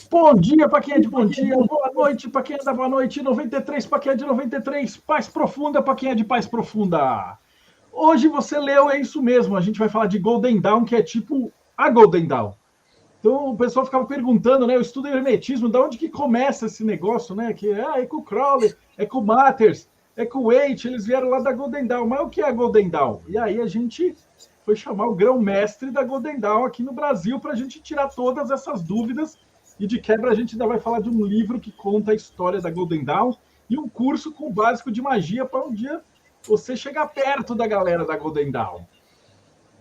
Bom dia para quem é de bom dia, boa noite para quem é da boa noite, 93 para quem é de 93, paz profunda para quem é de paz profunda. Hoje você leu, é isso mesmo, a gente vai falar de Golden Dawn, que é tipo a Golden Dawn. Então o pessoal ficava perguntando, né, eu estudo hermetismo, de onde que começa esse negócio, né, que é com o Crowley, é com o Matters, é com o Waite, eles vieram lá da Golden Dawn, mas o que é a Golden Dawn? E aí a gente foi chamar o grão-mestre da Golden Dawn aqui no Brasil para a gente tirar todas essas dúvidas. E de quebra a gente ainda vai falar de um livro que conta a história da Golden Dawn e um curso com o básico de magia para um dia você chegar perto da galera da Golden Dawn.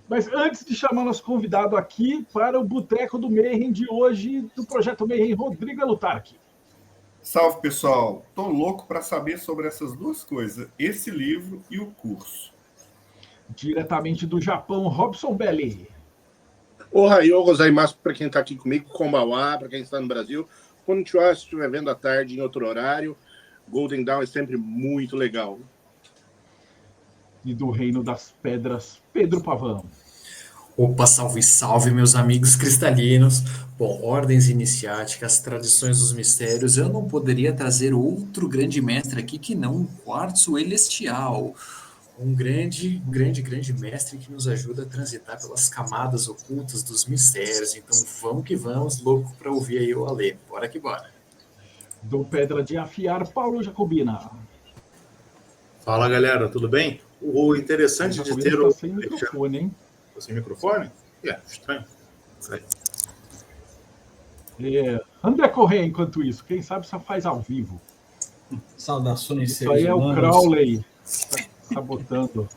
Mas antes de chamar nosso convidado aqui para o Boteco do Mayhem de hoje, do Projeto Mayhem, Rodrigo Elutarque. Salve, pessoal. Tô louco para saber sobre essas duas coisas, esse livro e o curso. Diretamente do Japão, Robson Belli. Ohayou gozaimasu para quem está aqui comigo, Konbawa, para quem está no Brasil. Konnichiwa, se estiver vendo à tarde em outro horário. Golden Dawn é sempre muito legal. E do Reino das Pedras, Pedro Pavão. Opa, salve, salve, meus amigos cristalinos. Bom, ordens iniciáticas, tradições dos mistérios, eu não poderia trazer outro grande mestre aqui que não um quartzo celestial. Um grande mestre que nos ajuda a transitar pelas camadas ocultas dos mistérios. Então vamos que vamos, louco para ouvir aí o Alê. Bora que bora. Do Pedra de Afiar, Paulo Jacobina. Fala, galera, tudo bem? O interessante de ter o... sem microfone, hein? Tô sem microfone? Estranho. André Correia, enquanto isso, quem sabe só faz ao vivo. Saudações, isso aí é o Crowley sabotando.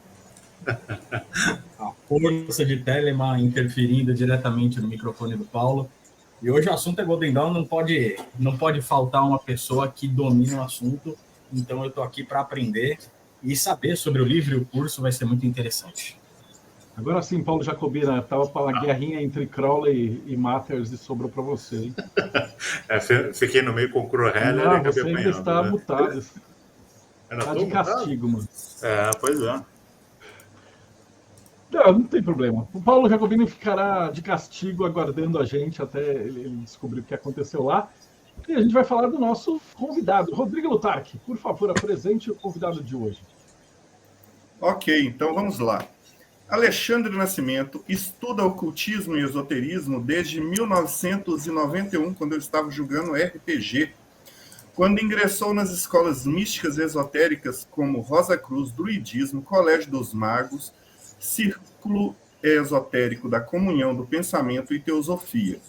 A força de Telemann interferindo diretamente no microfone do Paulo. E hoje o assunto é Golden Dawn, não pode faltar uma pessoa que domina o assunto. Então eu estou aqui para aprender e saber sobre o livro e o curso vai ser muito interessante. Agora sim, Paulo Jacobina, estava para a guerrinha entre Crowley e Matters e sobrou para você, hein? Fiquei no meio com o Crowheller e acabei você ainda está mutado. Está de castigo, mano. Pois é. Não tem problema. O Paulo Jacobino ficará de castigo aguardando a gente até ele descobrir o que aconteceu lá. E a gente vai falar do nosso convidado, Rodrigo Elutarque. Por favor, apresente o convidado de hoje. Ok, então vamos lá. Alexandre Nascimento estuda ocultismo e esoterismo desde 1991, quando eu estava jogando RPG. Quando ingressou nas escolas místicas e esotéricas como Rosa Cruz, Druidismo, Colégio dos Magos, Círculo Esotérico da Comunhão do Pensamento e Teosofia.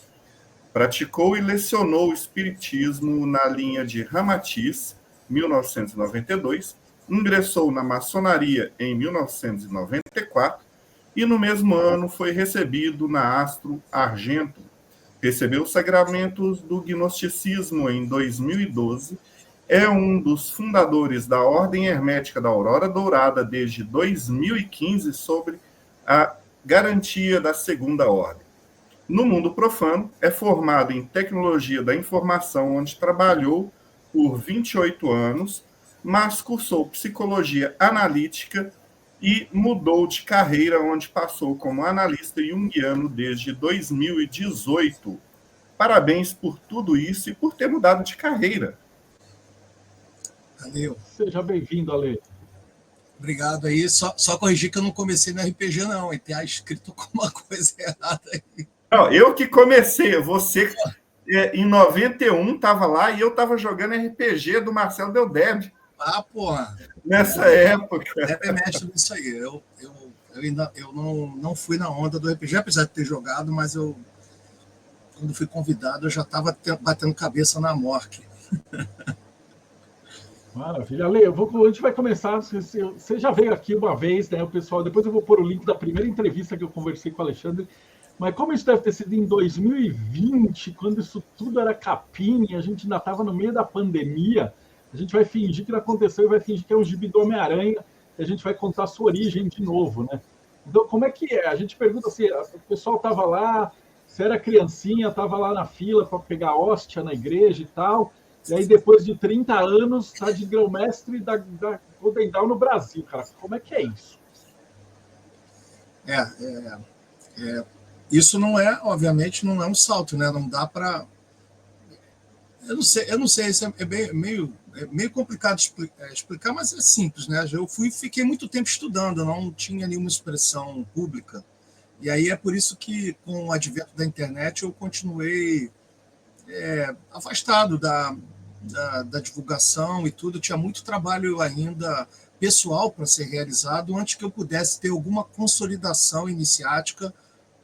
Praticou e lecionou o espiritismo na linha de Ramatiz, 1992, ingressou na maçonaria em 1994 e no mesmo ano foi recebido na Astro Argento. Recebeu os sacramentos do gnosticismo em 2012, é um dos fundadores da Ordem Hermética da Aurora Dourada desde 2015 sobre a garantia da Segunda Ordem. No mundo profano, é formado em Tecnologia da Informação, onde trabalhou por 28 anos, mas cursou Psicologia Analítica e mudou de carreira, onde passou como analista junguiano desde 2018. Parabéns por tudo isso e por ter mudado de carreira. Valeu. Seja bem-vindo, Ale. Obrigado aí. Só corrigir que eu não comecei no RPG, não. E tem escrito alguma coisa errada aí. Não, eu que comecei. Você, em 91, estava lá e eu estava jogando RPG do Marcelo Deldeb. Ah, porra. Nessa época. É mestre nisso aí. Eu não fui na onda do RPG, apesar de ter jogado, mas quando fui convidado, eu já estava batendo cabeça na morte. Maravilha. Ale, a gente vai começar. Você já veio aqui uma vez, né, o pessoal? Depois eu vou pôr o link da primeira entrevista que eu conversei com o Alexandre. Mas como isso deve ter sido em 2020, quando isso tudo era capinha, a gente ainda estava no meio da pandemia, a gente vai fingir que não aconteceu e vai fingir que é um gibi do Homem-Aranha e a gente vai contar a sua origem de novo, né? Então, como é que é? A gente pergunta assim, o pessoal estava lá, você era criancinha, estava lá na fila para pegar hóstia na igreja e tal, e aí depois de 30 anos está de grão-mestre da Golden Dawn no Brasil, cara. Como é que é isso? Isso não é, obviamente, não é um salto, né? Não dá para... eu não sei, isso é meio complicado de explicar, mas é simples, né? Fiquei muito tempo estudando, eu não tinha nenhuma expressão pública. E aí é por isso que, com o advento da internet, eu continuei afastado da divulgação e tudo. Tinha muito trabalho ainda pessoal para ser realizado antes que eu pudesse ter alguma consolidação iniciática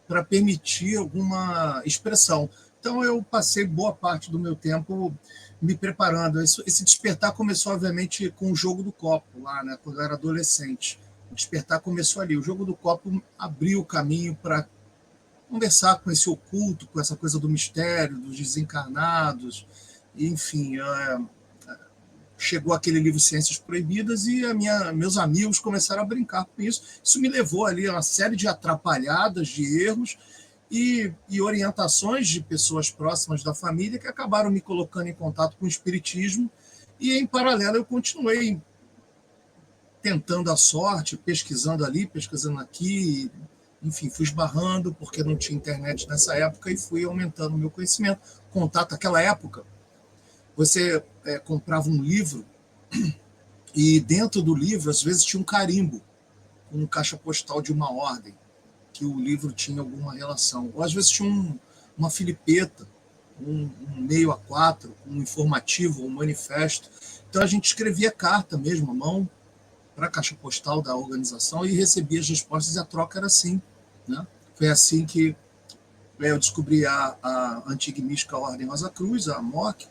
para permitir alguma expressão. Então, eu passei boa parte do meu tempo me preparando. Esse despertar começou, obviamente, com o jogo do copo, lá, né, quando eu era adolescente. O despertar começou ali. O jogo do copo abriu o caminho para conversar com esse oculto, com essa coisa do mistério, dos desencarnados. Enfim, chegou aquele livro Ciências Proibidas e meus amigos começaram a brincar com isso. Isso me levou ali a uma série de atrapalhadas, de erros, e orientações de pessoas próximas da família que acabaram me colocando em contato com o espiritismo, e em paralelo eu continuei tentando a sorte, pesquisando ali, pesquisando aqui, enfim, fui esbarrando porque não tinha internet nessa época e fui aumentando o meu conhecimento. Contato naquela época, você comprava um livro e dentro do livro às vezes tinha um carimbo com um caixa postal de uma ordem, que o livro tinha alguma relação. Ou às vezes tinha uma filipeta, um meio A4, um informativo, um manifesto. Então a gente escrevia carta mesmo, à mão, para a caixa postal da organização e recebia as respostas, e a troca era assim, né? Foi assim que eu descobri a antiga e mística Ordem Rosa Cruz, a MOC,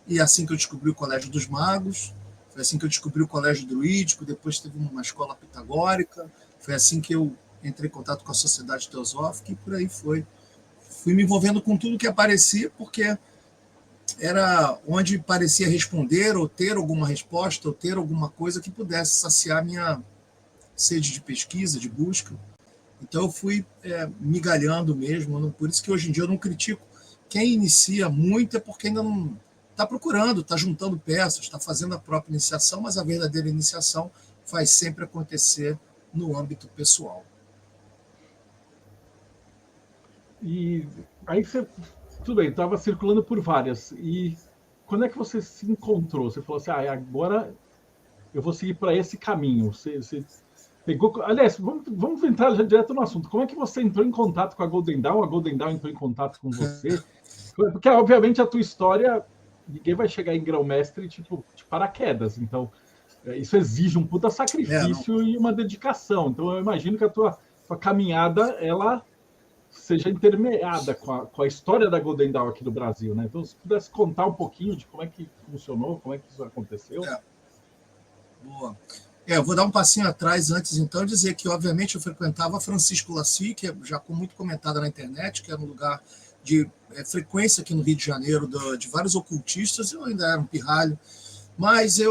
e assim que eu descobri o Colégio dos Magos, foi assim que eu descobri o Colégio Druídico, depois teve uma escola pitagórica, foi assim que eu entrei em contato com a Sociedade Teosófica e por aí foi. Fui me envolvendo com tudo que aparecia, porque era onde parecia responder, ou ter alguma resposta, ou ter alguma coisa que pudesse saciar minha sede de pesquisa, de busca. Então eu fui migalhando mesmo, por isso que hoje em dia eu não critico. Quem inicia muito é porque ainda não está procurando, está juntando peças, está fazendo a própria iniciação, mas a verdadeira iniciação vai sempre acontecer no âmbito pessoal. E aí você, tudo bem, estava circulando por várias. E quando é que você se encontrou? Você falou assim, agora eu vou seguir para esse caminho. Você pegou... Aliás, vamos entrar já direto no assunto. Como é que você entrou em contato com a Golden Dawn? A Golden Dawn entrou em contato com você? Porque, obviamente, a tua história, ninguém vai chegar em grão-mestre tipo, de paraquedas. Então, isso exige um puta sacrifício e uma dedicação. Então, eu imagino que a tua caminhada, ela seja intermeada com a história da Golden Dawn aqui do Brasil, né? Então, se pudesse contar um pouquinho de como é que funcionou, como é que isso aconteceu. Boa. Eu vou dar um passinho atrás antes, então, dizer que, obviamente, eu frequentava Francisco Lacy, que é já muito comentada na internet, que era um lugar de frequência aqui no Rio de Janeiro de vários ocultistas. Eu ainda era um pirralho, mas em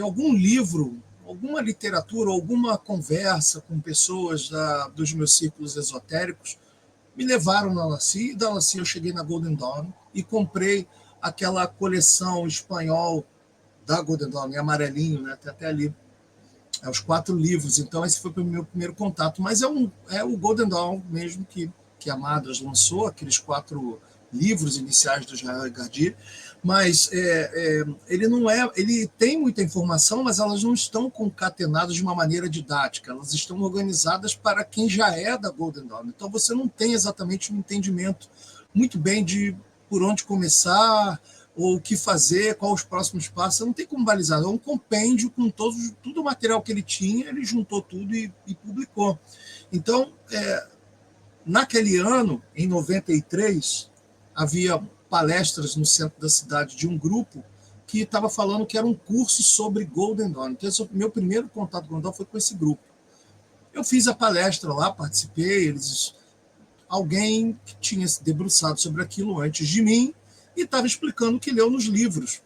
algum livro, alguma literatura, alguma conversa com pessoas dos meus círculos esotéricos me levaram na Lacy, e da Lacy eu cheguei na Golden Dawn e comprei aquela coleção espanhol da Golden Dawn, em amarelinho, né? Tem até ali os 4 livros. Então esse foi o meu primeiro contato, mas é o Golden Dawn mesmo que Amadas lançou, aqueles 4 livros iniciais do Israel Gardi, mas ele tem muita informação, mas elas não estão concatenadas de uma maneira didática, elas estão organizadas para quem já é da Golden Dawn. Então você não tem exatamente um entendimento muito bem de por onde começar, ou o que fazer, quais os próximos passos. Não tem como balizar, é um compêndio com todo o material que ele tinha, ele juntou tudo e publicou. Então, naquele ano, em 93, havia palestras no centro da cidade de um grupo que estava falando que era um curso sobre Golden Dawn. Então, meu primeiro contato com Golden Dawn foi com esse grupo. Eu fiz a palestra lá, participei, alguém que tinha se debruçado sobre aquilo antes de mim e estava explicando o que leu nos livros.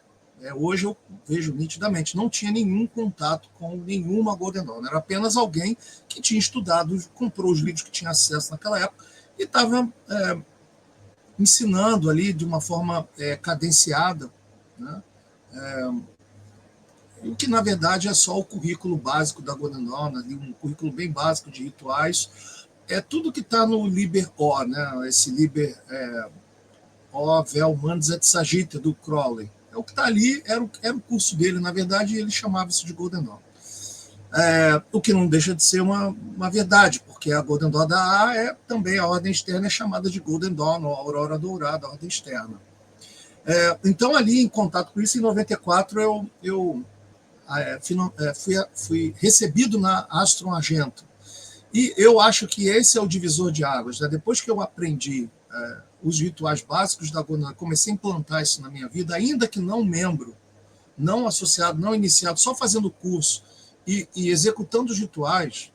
Hoje eu vejo nitidamente, não tinha nenhum contato com nenhuma Golden Dawn, era apenas alguém que tinha estudado, comprou os livros que tinha acesso naquela época e estava ensinando ali de uma forma cadenciada, né? O que, na verdade, é só o currículo básico da Golden Dawn, ali, um currículo bem básico de rituais. É tudo que está no Liber O, né? Esse Liber O Vel Mandes et Sagita, do Crowley. É o que está ali, era o curso dele, na verdade, ele chamava isso de Golden Dawn. O que não deixa de ser uma verdade, porque a Golden Dawn da A também a ordem externa é chamada de Golden Dawn, ou Aurora Dourada, a ordem externa. Então, ali, em contato com isso, em 94, eu fui recebido na Astron Argento. E eu acho que esse é o divisor de águas. Né? Depois que eu aprendi os rituais básicos da Golden Dawn, comecei a implantar isso na minha vida, ainda que não membro, não associado, não iniciado, só fazendo curso e executando os rituais,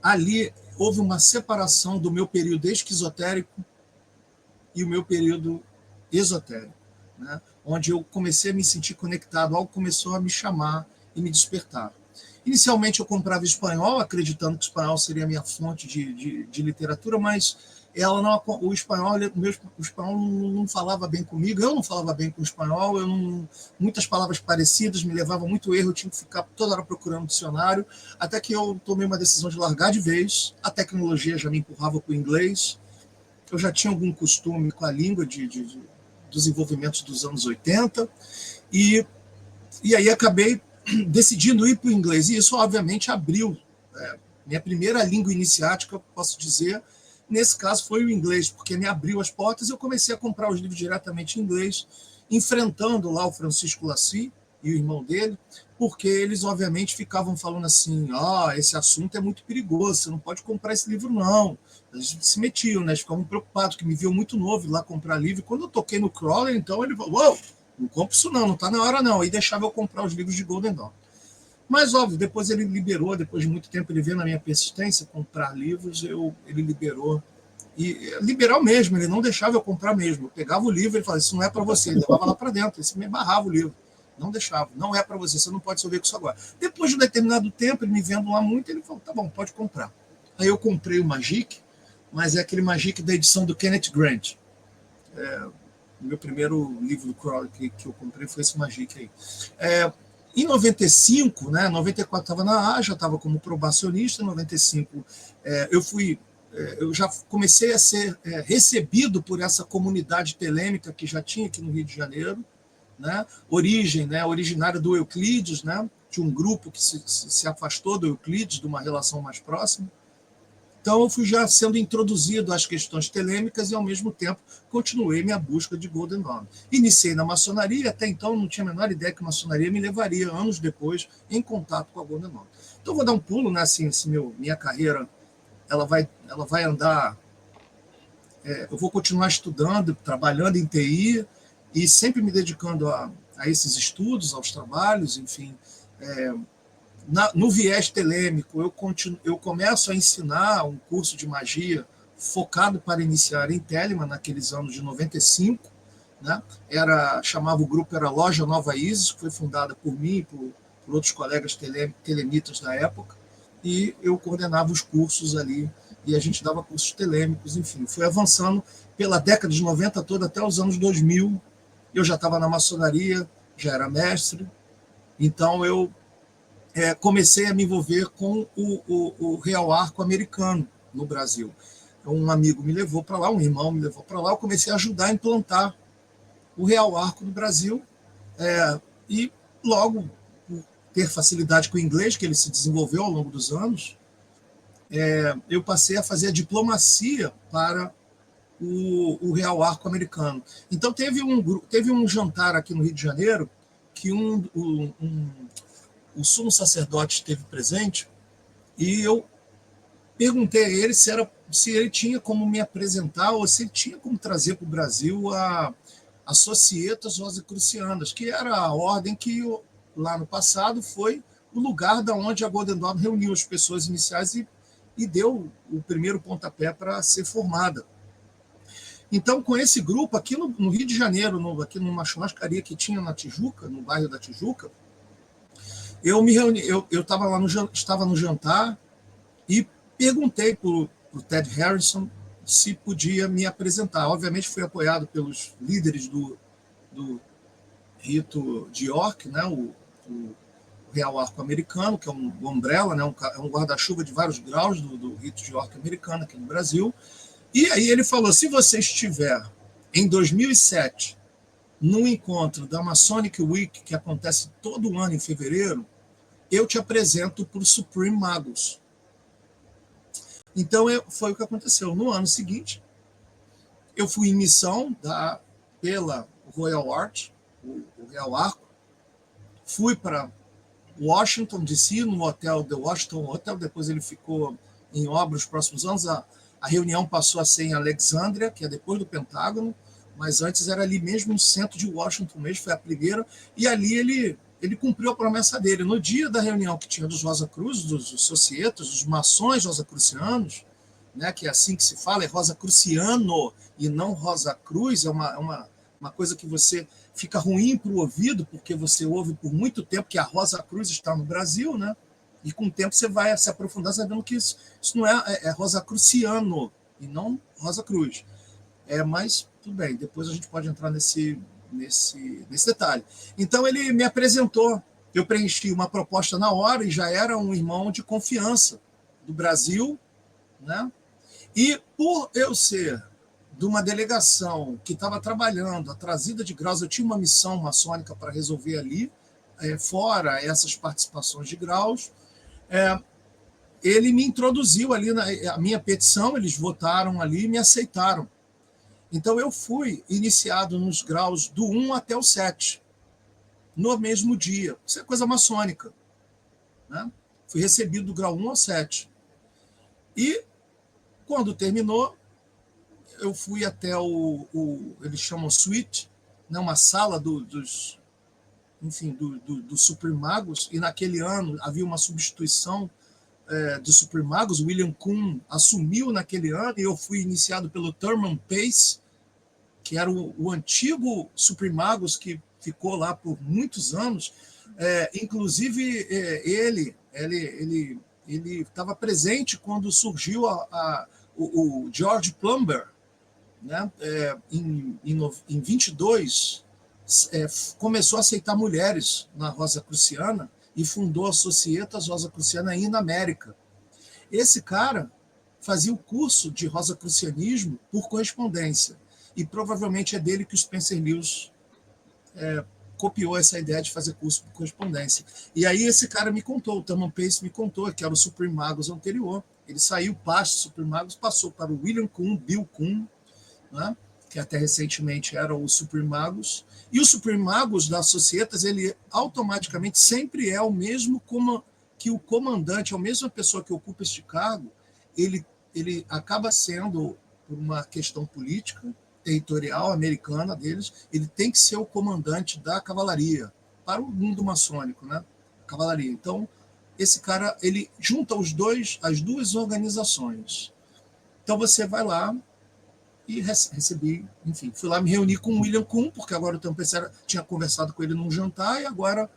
ali houve uma separação do meu período esquizotérico e o meu período esotérico, né? Onde eu comecei a me sentir conectado, algo começou a me chamar e me despertar. Inicialmente eu comprava espanhol, acreditando que o espanhol seria a minha fonte de literatura, mas o espanhol não falava bem comigo, eu não falava bem com o espanhol, muitas palavras parecidas me levavam muito erro, eu tinha que ficar toda hora procurando dicionário, até que eu tomei uma decisão de largar de vez, a tecnologia já me empurrava para o inglês, eu já tinha algum costume com a língua dos desenvolvimentos dos anos 80, e aí acabei decidindo ir para o inglês, e isso obviamente abriu minha primeira língua iniciática, posso dizer, nesse caso foi o inglês, porque me abriu as portas e eu comecei a comprar os livros diretamente em inglês, enfrentando lá o Francisco Lacy e o irmão dele, porque eles obviamente ficavam falando assim, esse assunto é muito perigoso, você não pode comprar esse livro não. Eles se metiam, né? Eles ficavam preocupados, que me viam muito novo ir lá comprar livro, e quando eu toquei no Crowley, então ele falou, não compro isso não está na hora não, aí deixava eu comprar os livros de Golden Dawn. Mas, óbvio, depois ele liberou, depois de muito tempo, ele vendo a minha persistência, comprar livros, ele liberou. E liberal mesmo, ele não deixava eu comprar mesmo. Eu pegava o livro e ele falava, isso não é para você. Ele levava lá para dentro, ele me barrava o livro. Não deixava, não é para você, você não pode se ouvir com isso agora. Depois de um determinado tempo, ele me vendo lá muito, ele falou, tá bom, pode comprar. Aí eu comprei o Magic, mas é aquele Magic da edição do Kenneth Grant. O meu primeiro livro do Crowley que eu comprei foi esse Magic aí. Em 95, né, 94 estava na A, já estava como probacionista, em 95 eu já comecei a ser recebido por essa comunidade telêmica que já tinha aqui no Rio de Janeiro, né, originária do Euclides, né, de um grupo que se afastou do Euclides, de uma relação mais próxima. Então, eu fui já sendo introduzido às questões telêmicas e, ao mesmo tempo, continuei minha busca de Golden Dawn. Iniciei na maçonaria, até então não tinha a menor ideia que a maçonaria me levaria, anos depois, em contato com a Golden Dawn. Então, vou dar um pulo, né? Assim, minha carreira ela vai andar... eu vou continuar estudando, trabalhando em TI e sempre me dedicando a esses estudos, aos trabalhos, enfim... no viés telêmico, eu começo a ensinar um curso de magia focado para iniciar em Telemann, naqueles anos de 95. Né? O grupo era Loja Nova Isis, que foi fundada por mim e por outros colegas telemitas da época, e eu coordenava os cursos ali, e a gente dava cursos telêmicos, enfim. Foi avançando pela década de 90 toda até os anos 2000. Eu já estava na maçonaria, já era mestre, então eu comecei a me envolver com o Real Arco americano no Brasil. Um amigo me levou para lá, um irmão me levou para lá, eu comecei a ajudar a implantar o Real Arco no Brasil, e logo, por ter facilidade com o inglês, que ele se desenvolveu ao longo dos anos, eu passei a fazer a diplomacia para o Real Arco americano. Então, teve um jantar aqui no Rio de Janeiro que o sumo sacerdote esteve presente e eu perguntei a ele se ele tinha como me apresentar ou se ele tinha como trazer para o Brasil a Societas Rosicrucianas, que era a ordem que lá no passado foi o lugar da onde a Golden Dawn reuniu as pessoas iniciais e deu o primeiro pontapé para ser formada. Então, com esse grupo, aqui no Rio de Janeiro, aqui numa churrascaria que tinha na Tijuca, no bairro da Tijuca, eu me reuni, eu estava no jantar e perguntei para o Ted Harrison se podia me apresentar. Obviamente, fui apoiado pelos líderes do rito de York, né, o Real Arco americano, que é um umbrella, né, é um guarda-chuva de vários graus do rito de York americano aqui no Brasil. E aí ele falou, se você estiver em 2007, num encontro da Masonic Week, que acontece todo ano em fevereiro, eu te apresento para o Supreme Magus. Então, foi o que aconteceu. No ano seguinte, eu fui em missão pela Royal Arch, o Real Arco, fui para Washington, D.C., no hotel The Washington Hotel, depois ele ficou em obra os próximos anos, a reunião passou a ser em Alexandria, que é depois do Pentágono, mas antes era ali mesmo no centro de Washington mesmo, foi a primeira, e ali ele cumpriu a promessa dele. No dia da reunião que tinha dos Rosa Cruz, dos societas, dos maçons rosacrucianos, né, que é assim que se fala, é Rosacruciano e não Rosa Cruz, é uma coisa que você fica ruim para o ouvido, porque você ouve por muito tempo que a Rosa Cruz está no Brasil, né? E com o tempo você vai se aprofundar sabendo que isso não é Rosacruciano e não Rosa Cruz. Mas tudo bem, depois a gente pode entrar nesse detalhe. Então ele me apresentou, eu preenchi uma proposta na hora e já era um irmão de confiança do Brasil, né? E por eu ser de uma delegação que estava trabalhando a trazida de graus, eu tinha uma missão maçônica para resolver ali, fora essas participações de graus, ele me introduziu ali a minha petição, eles votaram ali e me aceitaram. Então eu fui iniciado nos graus do 1 até o 7, no mesmo dia. Isso é coisa maçônica, né? Fui recebido do grau 1 ao 7. E quando terminou, eu fui até eles chamam suite, né, uma sala dos Super Magos, e naquele ano havia uma substituição de Super Magos, William Kuhn assumiu naquele ano, e eu fui iniciado pelo Thurman Pace, que era o antigo Super Magos, que ficou lá por muitos anos. Inclusive, ele estava presente quando surgiu o George Plumber, né? Em 22, começou a aceitar mulheres na Rosacruciana e fundou a Societas Rosacruciana aí na América. Esse cara fazia o curso de rosacrucianismo por correspondência, e provavelmente é dele que o Spencer Lewis copiou essa ideia de fazer curso por correspondência. E aí esse cara me contou, o Thurman Pace me contou, que era o Supreme Magus anterior. Ele saiu parte do Supreme Magus, passou para o William Kuhn, Bill Kuhn, né, que até recentemente era o Supreme Magus. E o Supreme Magus das Societas, ele automaticamente sempre é o mesmo que o comandante, é a mesma pessoa que ocupa este cargo, ele acaba sendo, por uma questão política, territorial, americana deles, ele tem que ser o comandante da cavalaria, para o mundo maçônico, né? Cavalaria. Então, esse cara, ele junta as duas organizações. Então, você vai lá e recebi, enfim, fui lá me reunir com o William Kuhn, porque agora o Thurman tinha conversado com ele num jantar, e agora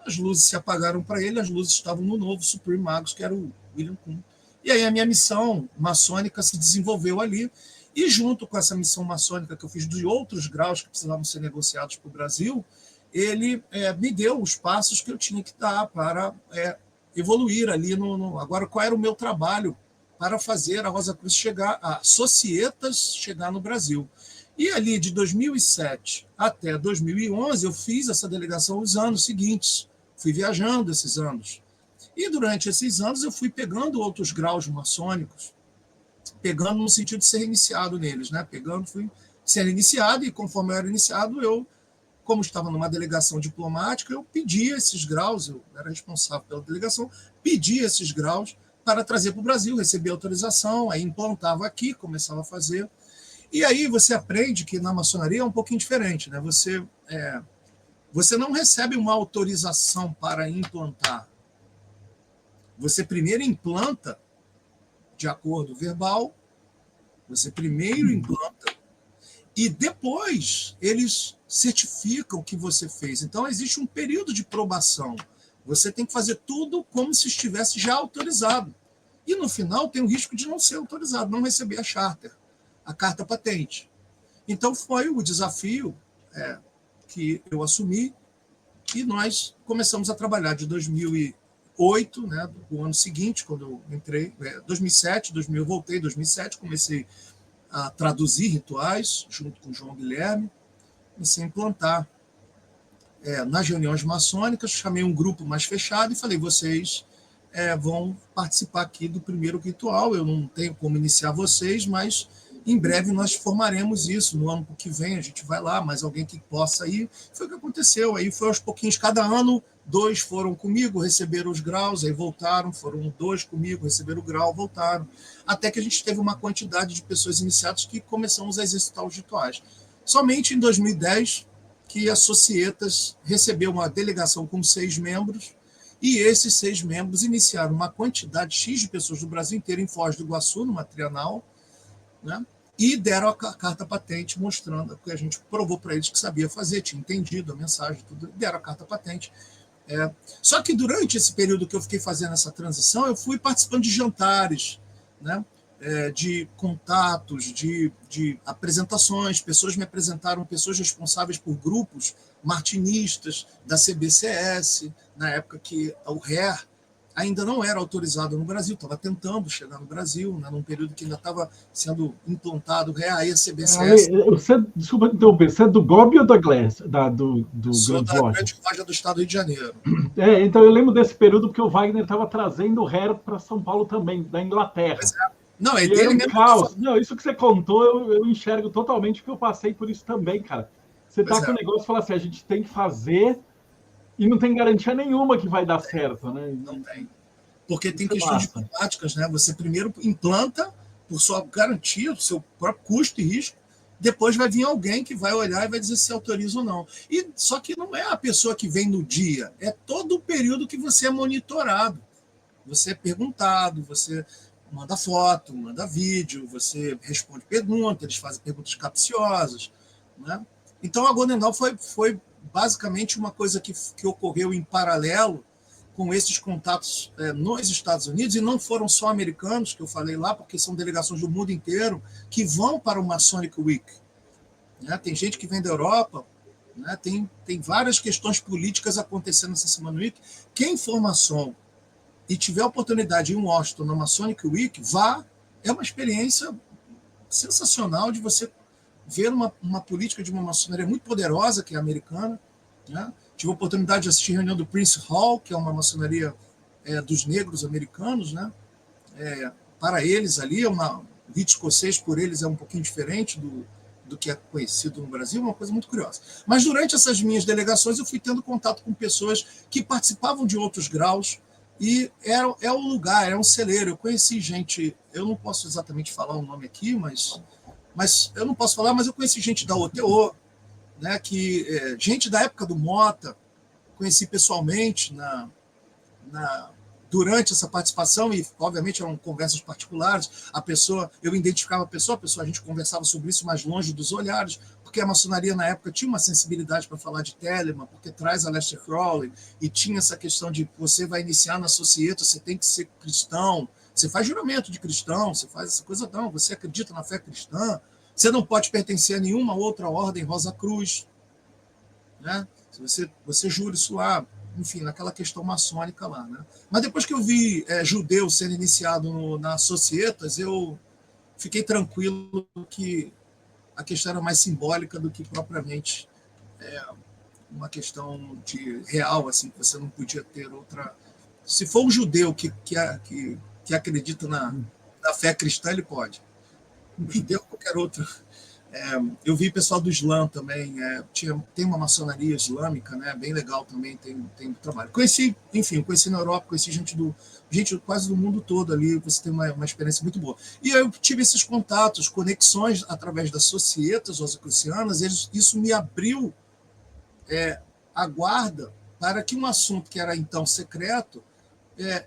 as luzes se apagaram para ele, as luzes estavam no novo Supreme Magus, que era o William Kuhn. E aí a minha missão maçônica se desenvolveu ali, e junto com essa missão maçônica que eu fiz de outros graus que precisavam ser negociados para o Brasil, ele me deu os passos que eu tinha que dar para evoluir ali. Agora, qual era o meu trabalho para fazer a Rosa Cruz a Societas chegar no Brasil? E ali, de 2007 até 2011, eu fiz essa delegação os anos seguintes. Fui viajando esses anos. E durante esses anos eu fui pegando outros graus maçônicos, pegando no sentido de ser iniciado neles, né? Fui ser iniciado, e conforme eu era iniciado, como estava numa delegação diplomática, eu pedia esses graus, eu era responsável pela delegação, pedia esses graus para trazer para o Brasil, receber autorização, aí implantava aqui, começava a fazer. E aí você aprende que na maçonaria é um pouquinho diferente, né? Você não recebe uma autorização para implantar. Você primeiro implanta de acordo verbal, você primeiro implanta e depois eles certificam o que você fez. Então, existe um período de probação. Você tem que fazer tudo como se estivesse já autorizado. E, no final, tem o risco de não ser autorizado, não receber a charter, a carta patente. Então, foi o desafio que eu assumi, e nós começamos a trabalhar de 2008, né, do ano seguinte, quando eu entrei, 2007, eu voltei em 2007, comecei a traduzir rituais, junto com o João Guilherme, comecei a implantar. Nas reuniões maçônicas, chamei um grupo mais fechado e falei, vocês vão participar aqui do primeiro ritual, eu não tenho como iniciar vocês, mas em breve nós formaremos isso, no ano que vem a gente vai lá, mas alguém que possa ir. Foi o que aconteceu, aí foi aos pouquinhos, cada ano 2 foram comigo, receberam os graus, aí voltaram, foram 2 comigo, receberam o grau, voltaram, até que a gente teve uma quantidade de pessoas iniciadas que começamos a exercitar os rituais. Somente em 2010 que a Societas recebeu uma delegação com 6 membros, e esses 6 membros iniciaram uma quantidade X de pessoas do Brasil inteiro em Foz do Iguaçu, numa trienal, né? E deram a carta patente mostrando que a gente provou para eles que sabia fazer, tinha entendido a mensagem, tudo, deram a carta patente. Só que durante esse período que eu fiquei fazendo essa transição, eu fui participando de jantares, né? De contatos, de apresentações, pessoas me apresentaram, pessoas responsáveis por grupos martinistas da CBCS, na época que o RER ainda não era autorizado no Brasil, estava tentando chegar no Brasil, né, num período que ainda estava sendo implantado o RER, aí a CBCS... Desculpa interromper, você é do GOB ou da GLAS? Do Sou Grande da Loja? Grande Loja do Estado do Rio de Janeiro. Então eu lembro desse período porque o Wagner estava trazendo o RER para São Paulo também, da Inglaterra. Não, é E dele era um mesmo. caos. Não, isso que você contou, eu enxergo totalmente, porque eu passei por isso também, cara. Você tá com o negócio e fala assim, a gente tem que fazer e não tem garantia nenhuma que vai dar certo, né? Não tem. Porque tem Isso é questões massa. diplomáticas, né? Você primeiro implanta por sua garantia, do seu próprio custo e risco, depois vai vir alguém que vai olhar e vai dizer se autoriza ou não. Só que não é a pessoa que vem no dia, é todo o período que você é monitorado. Você é perguntado, você manda foto, manda vídeo, você responde perguntas, eles fazem perguntas capciosas, né? Então a Golden Dawn foi basicamente uma coisa que ocorreu em paralelo com esses contatos nos Estados Unidos, e não foram só americanos, que eu falei lá, porque são delegações do mundo inteiro que vão para o Masonic Week, né? Tem gente que vem da Europa, né? Tem várias questões políticas acontecendo nessa Semana Week. Quem for maçom e tiver a oportunidade em Washington, na Masonic Week, vá. É uma experiência sensacional de você ver uma política de uma maçonaria muito poderosa, que é a americana, né? Tive a oportunidade de assistir a reunião do Prince Hall, que é uma maçonaria dos negros americanos, né? Para eles ali, o rito escocês por eles é um pouquinho diferente do que é conhecido no Brasil, uma coisa muito curiosa. Mas durante essas minhas delegações eu fui tendo contato com pessoas que participavam de outros graus, e é um lugar, é um celeiro. Eu conheci gente, eu não posso exatamente falar o nome aqui, mas eu não posso falar, mas eu conheci gente da OTO, né, gente da época do Mota, conheci pessoalmente durante essa participação, e obviamente eram conversas particulares. Eu identificava a pessoa, a gente conversava sobre isso mais longe dos olhares, porque a maçonaria na época tinha uma sensibilidade para falar de Telemann, porque traz a Aleister Crowley, e tinha essa questão de você vai iniciar na Societa, você tem que ser cristão, você faz juramento de cristão, você faz essa coisa, não, você acredita na fé cristã, você não pode pertencer a nenhuma outra ordem Rosa Cruz, né? Você jura isso lá, enfim, naquela questão maçônica lá, né? Mas depois que eu vi judeu sendo iniciado na Societas, eu fiquei tranquilo que a questão era mais simbólica do que propriamente uma questão de real, assim, que você não podia ter outra. Se for um judeu que acredita na fé cristã, ele pode. Judeu, qualquer outro. Eu vi pessoal do Islã também, tem uma maçonaria islâmica, né, bem legal também, tem trabalho. Conheci na Europa, conheci gente quase do mundo todo ali, você tem uma experiência muito boa. E eu tive esses contatos, conexões através das Societas rosacrucianas, isso me abriu a guarda para que um assunto que era então secreto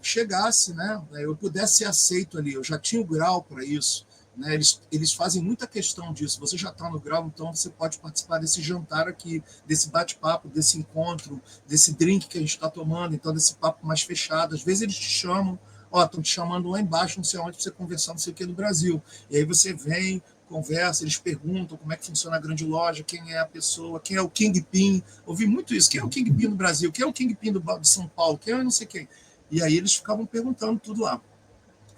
chegasse, né, eu pudesse ser aceito ali, eu já tinha o grau para isso. Né, eles fazem muita questão disso. Você já está no grau, então você pode participar desse jantar aqui, desse bate-papo, desse encontro, desse drink que a gente está tomando, então desse papo mais fechado. Às vezes eles te chamam, estão te chamando lá embaixo, não sei onde, para você conversar, não sei o que, do Brasil. E aí você vem, conversa, eles perguntam como é que funciona a grande loja, quem é a pessoa, quem é o Kingpin. Ouvi muito isso, quem é o Kingpin no Brasil, quem é o Kingpin de São Paulo, quem é não sei quem. E aí eles ficavam perguntando tudo lá.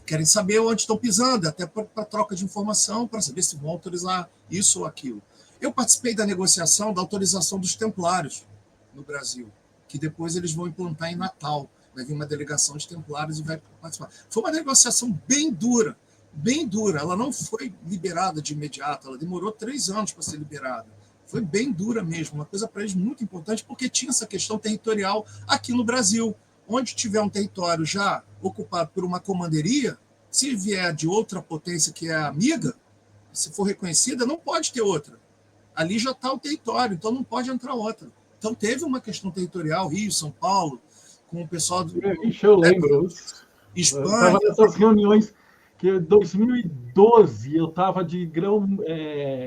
querem saber onde estão pisando, até para troca de informação, para saber se vão autorizar isso ou aquilo. Eu participei da negociação da autorização dos templários no Brasil, que depois eles vão implantar em Natal. Vai vir uma delegação de templários e vai participar. Foi uma negociação bem dura, bem dura. Ela não foi liberada de imediato, ela demorou 3 anos para ser liberada. Foi bem dura mesmo, uma coisa para eles muito importante, porque tinha essa questão territorial aqui no Brasil. Onde tiver um território já ocupado por uma comanderia, se vier de outra potência que é amiga, se for reconhecida, não pode ter outra. Ali já está o território, então não pode entrar outra. Então teve uma questão territorial, Rio, São Paulo, com o pessoal do... Eu lembro. Espanha. Eu estava nessas reuniões que em 2012 eu estava de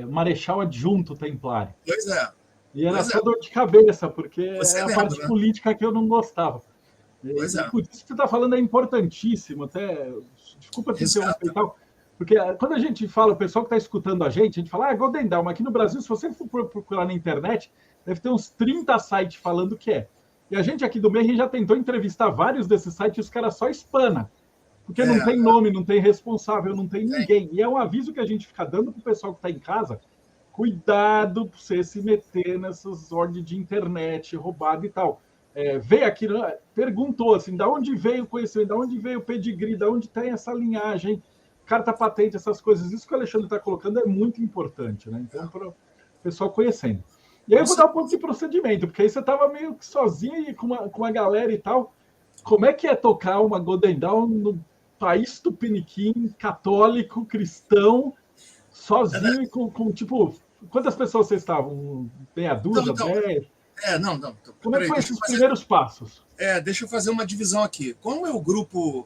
marechal adjunto templário. Pois é. E era só dor de cabeça, porque Você é a lembra, parte né? política que eu não gostava. Pois é. Por isso que você está falando é importantíssimo. Até, desculpa te interromper e tal, porque quando a gente fala, o pessoal que está escutando a gente fala, Golden Dawn, mas aqui no Brasil, se você for procurar na internet, deve ter uns 30 sites falando o que é. E a gente aqui do meio já tentou entrevistar vários desses sites e os caras só espana. Porque não tem nome, não tem responsável, não tem ninguém. E é um aviso que a gente fica dando para o pessoal que está em casa, cuidado para você se meter nessas ordens de internet roubado e tal. Veio aqui, perguntou assim, da onde veio o conhecimento, da onde veio o pedigree, da onde tem essa linhagem, carta patente, essas coisas. Isso que o Alexandre está colocando é muito importante, né? Então, para o pessoal conhecendo. E aí eu vou dar um ponto de procedimento, porque aí você estava meio que sozinho com uma galera e tal. Como é que é tocar uma Golden Dawn no país tupiniquim, católico, cristão, sozinho e com tipo... Quantas pessoas vocês estavam? Meia dúzia, 10? Como é que foi esses primeiros passos? Deixa eu fazer uma divisão aqui. Como é o grupo,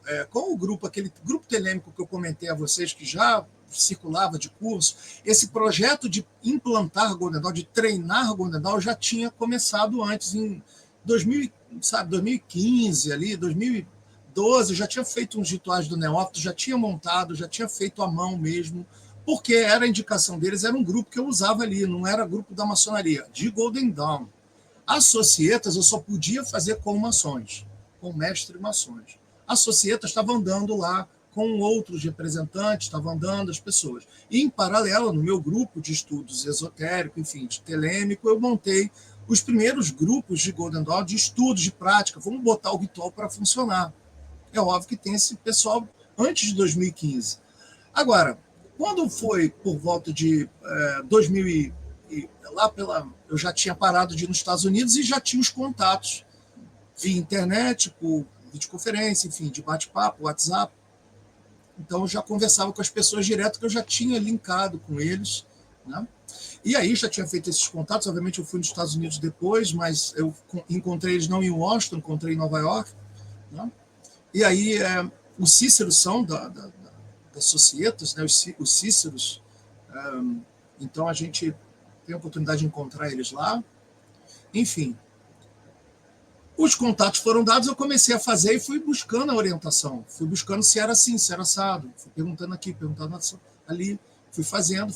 aquele grupo telêmico que eu comentei a vocês, que já circulava de curso, esse projeto de implantar Golden Dawn, de treinar Golden Dawn, já tinha começado antes, em 2015, ali, 2012, já tinha feito uns rituais do neófito, já tinha montado, já tinha feito à mão mesmo, porque era a indicação deles, era um grupo que eu usava ali, não era grupo da maçonaria, de Golden Dawn. As societas eu só podia fazer com maçons, com mestre maçons. As societas estavam andando lá com outros representantes, estavam andando as pessoas. E, em paralelo, no meu grupo de estudos esotérico, enfim, de telêmico, eu montei os primeiros grupos de Golden Dawn, de estudos, de prática. Vamos botar o ritual para funcionar. É óbvio que tem esse pessoal antes de 2015. Agora, quando foi por volta de 2000 eu já tinha parado de ir nos Estados Unidos e já tinha os contatos via internet, por videoconferência, enfim, de bate-papo, WhatsApp. Então, eu já conversava com as pessoas direto, que eu já tinha linkado com eles, né? E aí, já tinha feito esses contatos. Obviamente, eu fui nos Estados Unidos depois, mas eu encontrei eles não em Washington, encontrei em Nova York, né? E aí, os Cíceros são das Societas, né? Os Cíceros. Então, a gente tem a oportunidade de encontrar eles lá. Enfim, os contatos foram dados, eu comecei a fazer e fui buscando a orientação. Fui buscando se era assim, se era assado. Fui perguntando aqui, perguntando ali. Fui fazendo,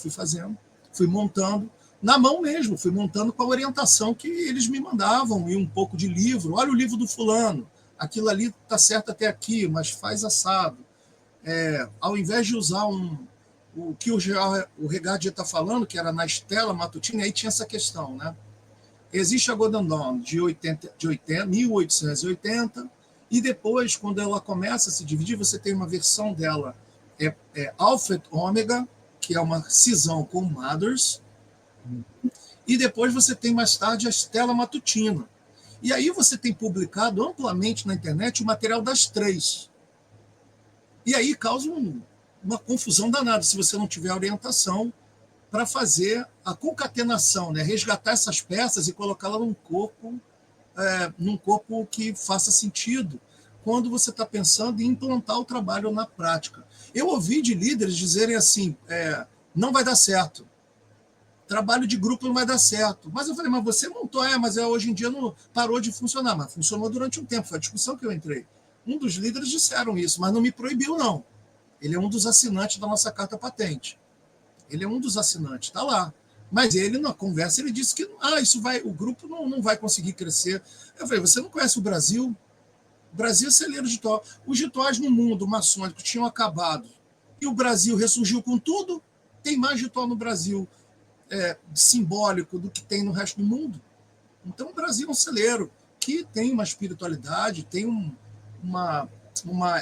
fui montando. Na mão mesmo, fui montando com a orientação que eles me mandavam. E um pouco de livro. Olha o livro do fulano. Aquilo ali está certo até aqui, mas faz assado. Ao invés de usar o que o Regardia está falando, que era na Estela Matutina, aí tinha essa questão, né? Existe a Golden Dawn de 1880, e depois, quando ela começa a se dividir, você tem uma versão dela, Alpha Ômega, que é uma cisão com Mothers, e depois você tem mais tarde a Estela Matutina. E aí você tem publicado amplamente na internet o material das 3. E aí causa uma confusão danada se você não tiver orientação para fazer a concatenação, né? Resgatar essas peças e colocá-las num corpo que faça sentido quando você está pensando em implantar o trabalho na prática. Eu ouvi de líderes dizerem assim, não vai dar certo, trabalho de grupo não vai dar certo. Mas eu falei, mas você montou, mas hoje em dia não parou de funcionar, mas funcionou durante um tempo, foi a discussão que eu entrei. Um dos líderes disseram isso, mas não me proibiu, não. Ele é um dos assinantes da nossa carta patente. Ele é um dos assinantes, está lá. Mas ele, na conversa, ele disse que o grupo não vai conseguir crescer. Eu falei, você não conhece o Brasil? O Brasil é celeiro de ritual. Os rituais no mundo maçônico tinham acabado e o Brasil ressurgiu com tudo. Tem mais ritual no Brasil simbólico do que tem no resto do mundo. Então, o Brasil é um celeiro que tem uma espiritualidade, tem uma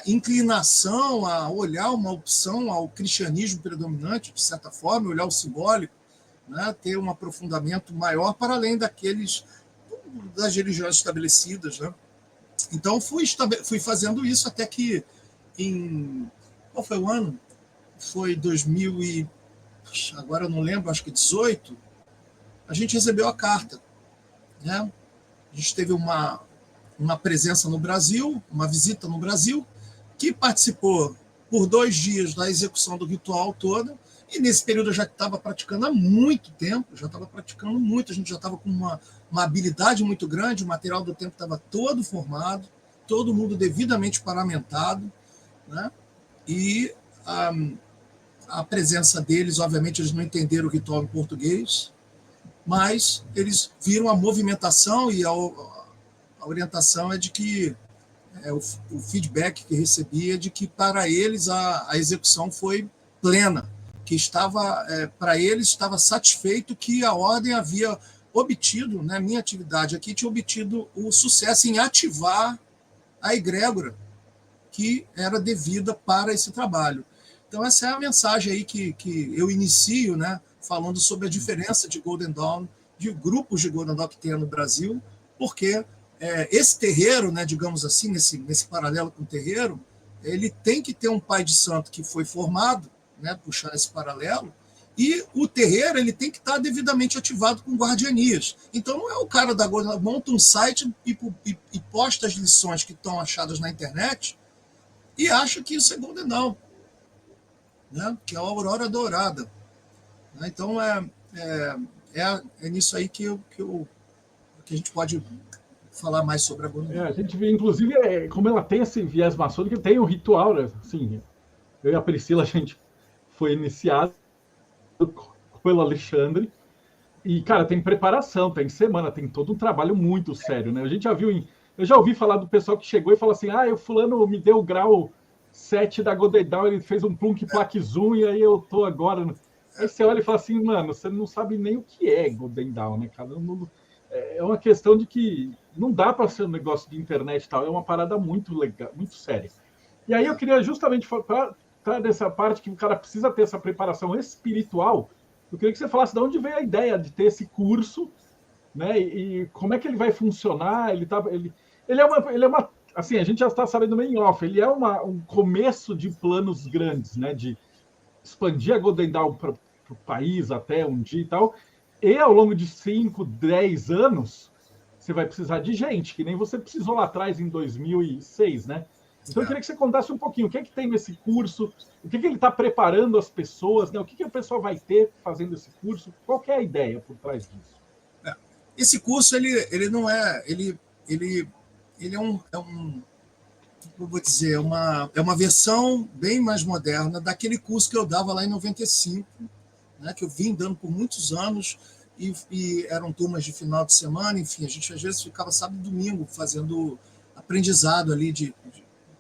inclinação a olhar uma opção ao cristianismo predominante, de certa forma, olhar o simbólico, né, ter um aprofundamento maior para além das religiões estabelecidas. Né? Então, fui fazendo isso até que qual foi o ano? Foi 2000 e... agora eu não lembro, acho que 18, a gente recebeu a carta. Né? A gente teve uma presença no Brasil, uma visita no Brasil, que participou por 2 dias da execução do ritual toda, e nesse período eu já estava praticando há muito tempo, a gente já estava com uma habilidade muito grande, o material do tempo estava todo formado, todo mundo devidamente paramentado, né? E a presença deles, obviamente, eles não entenderam o ritual em português, mas eles viram a movimentação e a orientação é de que o feedback que recebia é de que para eles a execução foi plena, que para eles estava satisfeito que a ordem havia obtido, né, minha atividade aqui tinha obtido o sucesso em ativar a egrégora que era devida para esse trabalho. Então essa é a mensagem aí que eu inicio, né, falando sobre a diferença de Golden Dawn, de grupos de Golden Dawn que tem no Brasil, porque esse terreiro, né, digamos assim, nesse paralelo com o terreiro, ele tem que ter um pai de santo que foi formado, né, puxando esse paralelo, e o terreiro ele tem que estar devidamente ativado com guardianias. Então não é o cara da Golden Dawn, monta um site e posta as lições que estão achadas na internet e acha que isso é Golden Dawn, né, que é a aurora dourada. Então é nisso aí que a gente pode falar mais sobre a Golden Dawn. A gente vê, inclusive, como ela tem esse viés maçônico, tem um ritual, né? Assim, eu e a Priscila, a gente foi iniciado pelo Alexandre, e, cara, tem preparação, tem semana, tem todo um trabalho muito sério, né? Eu já ouvi falar do pessoal que chegou e falou assim, o fulano me deu o grau 7 da Golden Dawn, ele fez um plunk plaque zoom, e aí eu tô agora... Aí você olha e fala assim, mano, você não sabe nem o que é Golden Dawn, né, cara? É uma questão de que não dá para ser um negócio de internet e tal, é uma parada muito legal, muito séria. E aí eu queria justamente para dessa parte que o cara precisa ter essa preparação espiritual, eu queria que você falasse de onde veio a ideia de ter esse curso, né? E como é que ele vai funcionar? Ele é uma assim, a gente já está sabendo meio em off, ele é um começo de planos grandes, né? De expandir a Golden Dawn para o país até um dia e tal. E ao longo de 5, 10 anos, você vai precisar de gente, que nem você precisou lá atrás em 2006, né? Então eu queria que você contasse um pouquinho o que tem nesse curso, o que ele está preparando as pessoas, né? O que o pessoal vai ter fazendo esse curso, qual que é a ideia por trás disso? Esse curso, ele não é... Ele é eu vou dizer, é uma versão bem mais moderna daquele curso que eu dava lá em 95, né, que eu vim dando por muitos anos, e eram turmas de final de semana, enfim, a gente às vezes ficava sábado e domingo fazendo aprendizado ali de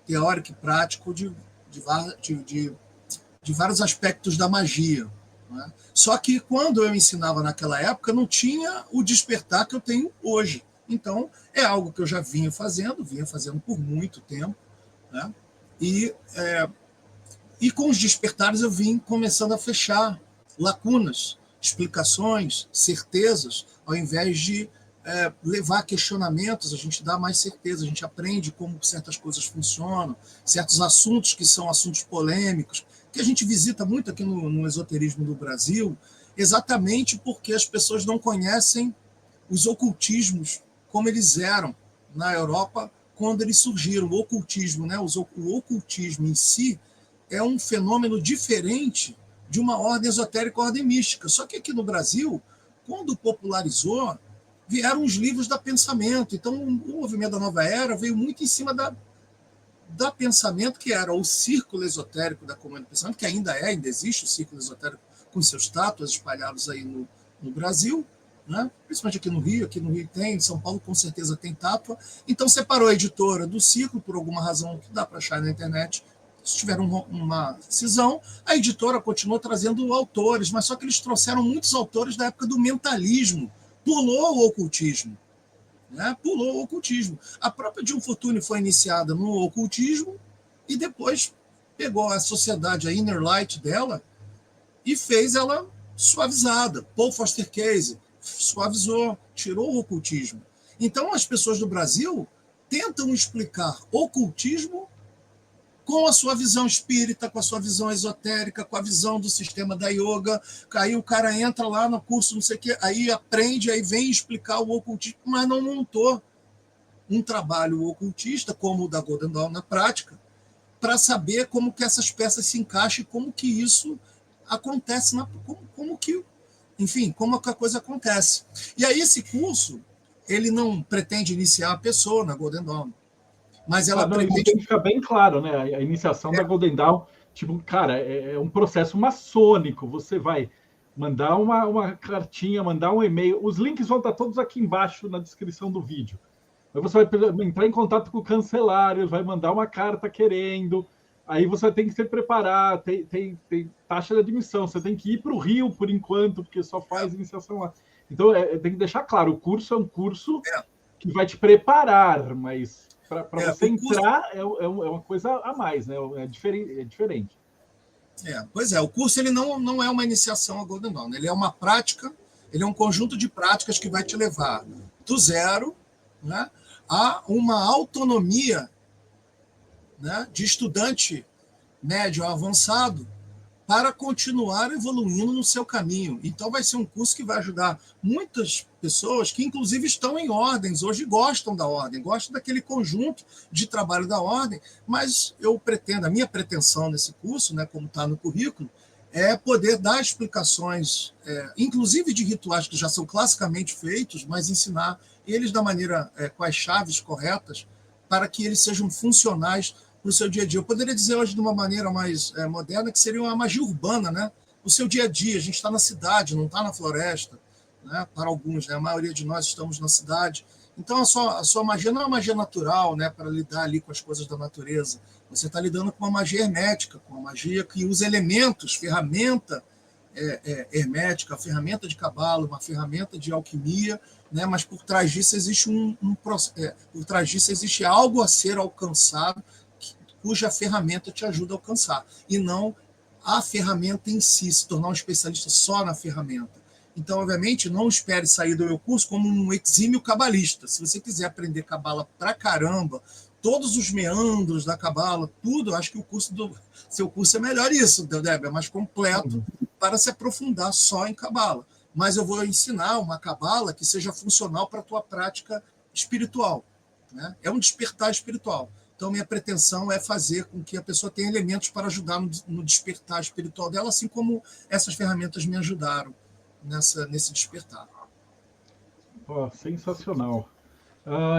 teórico e prático de vários aspectos da magia. Né? Só que quando eu ensinava naquela época, não tinha o despertar que eu tenho hoje. Então, é algo que eu já vinha fazendo por muito tempo, né? E com os despertares eu vim começando a fechar lacunas, explicações, certezas, ao invés de levar questionamentos, a gente dá mais certeza, a gente aprende como certas coisas funcionam, certos assuntos que são assuntos polêmicos, que a gente visita muito aqui no esoterismo do Brasil, exatamente porque as pessoas não conhecem os ocultismos como eles eram na Europa quando eles surgiram. O ocultismo, né? O ocultismo em si é um fenômeno diferente de uma ordem esotérica, ordem mística. Só que aqui no Brasil, quando popularizou, vieram os livros da pensamento. Então, o movimento da Nova Era veio muito em cima da pensamento, que era o círculo esotérico da Comunidade do Pensamento, que ainda existe o círculo esotérico com seus estátuas espalhados aí no Brasil, né? Principalmente aqui no Rio tem, em São Paulo com certeza tem Tátua. Então separou a editora do Ciclo, por alguma razão que dá para achar na internet. Se tiveram uma cisão, a editora continuou trazendo autores, mas só que eles trouxeram muitos autores da época do mentalismo, pulou o ocultismo. Né? Pulou o ocultismo. A própria June Fortune foi iniciada no ocultismo e depois pegou a sociedade, a inner light dela, e fez ela suavizada. Paul Foster Case suavizou, tirou o ocultismo. Então, as pessoas do Brasil tentam explicar ocultismo com a sua visão espírita, com a sua visão esotérica, com a visão do sistema da yoga. Aí o cara entra lá no curso, não sei o quê, aí aprende, aí vem explicar o ocultismo, mas não montou um trabalho ocultista, como o da Golden Dawn na prática, para saber como que essas peças se encaixam e como que isso acontece, como que a coisa acontece. E aí esse curso, ele não pretende iniciar a pessoa na Golden Dawn, mas ela pretende... Isso tem que ficar bem claro, né? A iniciação da Golden Dawn, tipo, cara, é um processo maçônico. Você vai mandar uma cartinha, mandar um e-mail. Os links vão estar todos aqui embaixo na descrição do vídeo. Aí você vai entrar em contato com o cancelário, vai mandar uma carta querendo. Aí você tem que se preparar, tem taxa de admissão. Você tem que ir para o Rio por enquanto, porque só faz iniciação lá. Então, tem que deixar claro, o curso é um curso que vai te preparar, mas para você entrar é uma coisa a mais, né? É diferente. Pois é, o curso ele não é uma iniciação a Golden Dawn, ele é uma prática, ele é um conjunto de práticas que vai te levar do zero, né, a uma autonomia, né, de estudante médio avançado para continuar evoluindo no seu caminho. Então vai ser um curso que vai ajudar muitas pessoas que inclusive estão em ordens, hoje gostam da ordem, gostam daquele conjunto de trabalho da ordem, mas a minha pretensão nesse curso, né, como está no currículo, é poder dar explicações, inclusive de rituais que já são classicamente feitos, mas ensinar eles da maneira, com as chaves corretas, para que eles sejam funcionais para o seu dia a dia. Eu poderia dizer hoje de uma maneira mais moderna que seria uma magia urbana, né? O seu dia a dia, a gente está na cidade, não está na floresta, né? Para alguns, né? A maioria de nós estamos na cidade. Então a sua magia não é uma magia natural, né? Para lidar ali com as coisas da natureza. Você está lidando com uma magia hermética, com uma magia que usa elementos, ferramenta hermética, ferramenta de cabala, uma ferramenta de alquimia, né? Mas por trás disso existe por trás disso existe algo a ser alcançado, cuja ferramenta te ajuda a alcançar, e não a ferramenta em si, se tornar um especialista só na ferramenta. Então, obviamente, não espere sair do meu curso como um exímio cabalista. Se você quiser aprender cabala pra caramba, todos os meandros da cabala, tudo, eu acho que seu curso é melhor isso, Débora, é mais completo para se aprofundar só em cabala. Mas eu vou ensinar uma cabala que seja funcional para a tua prática espiritual, né? É um despertar espiritual. Então, minha pretensão é fazer com que a pessoa tenha elementos para ajudar no despertar espiritual dela, assim como essas ferramentas me ajudaram nesse despertar. Sensacional.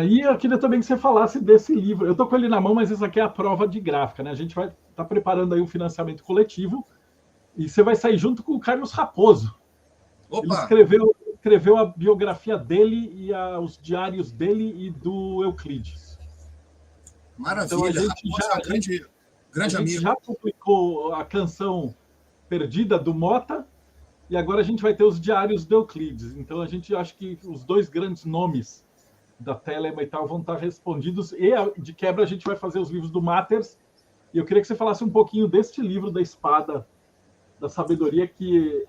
E eu queria também que você falasse desse livro. Eu estou com ele na mão, mas isso aqui é a prova de gráfica, né? A gente vai estar preparando aí um financiamento coletivo e você vai sair junto com o Carlos Raposo. Opa. Ele escreveu a biografia dele e os diários dele e do Euclides. Maravilha, então, a gente amigo. Já publicou a canção Perdida do Mota e agora a gente vai ter os diários do Euclides. Então a gente acha que os dois grandes nomes da Telema e tal vão estar respondidos, e de quebra a gente vai fazer os livros do Matters. E eu queria que você falasse um pouquinho deste livro da Espada da Sabedoria, que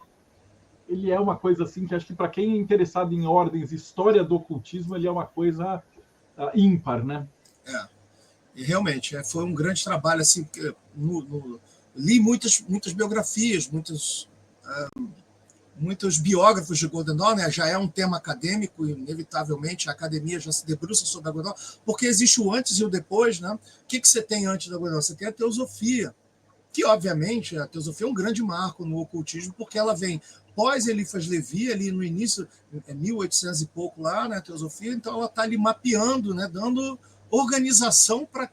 ele é uma coisa assim que acho que para quem é interessado em ordens, história do ocultismo, ele é uma coisa ímpar, né? E realmente, foi um grande trabalho, assim, li muitas biografias, muitos biógrafos de Golden Dawn, né? Já é um tema acadêmico, inevitavelmente a academia já se debruça sobre a Golden Dawn, porque existe o antes e o depois, né? O que você tem antes da Golden Dawn? Você tem a teosofia, que obviamente a teosofia é um grande marco no ocultismo, porque ela vem pós Eliphas Levi, ali no início, 1800 e pouco lá, né, a teosofia, então ela está ali mapeando, né, dando organização para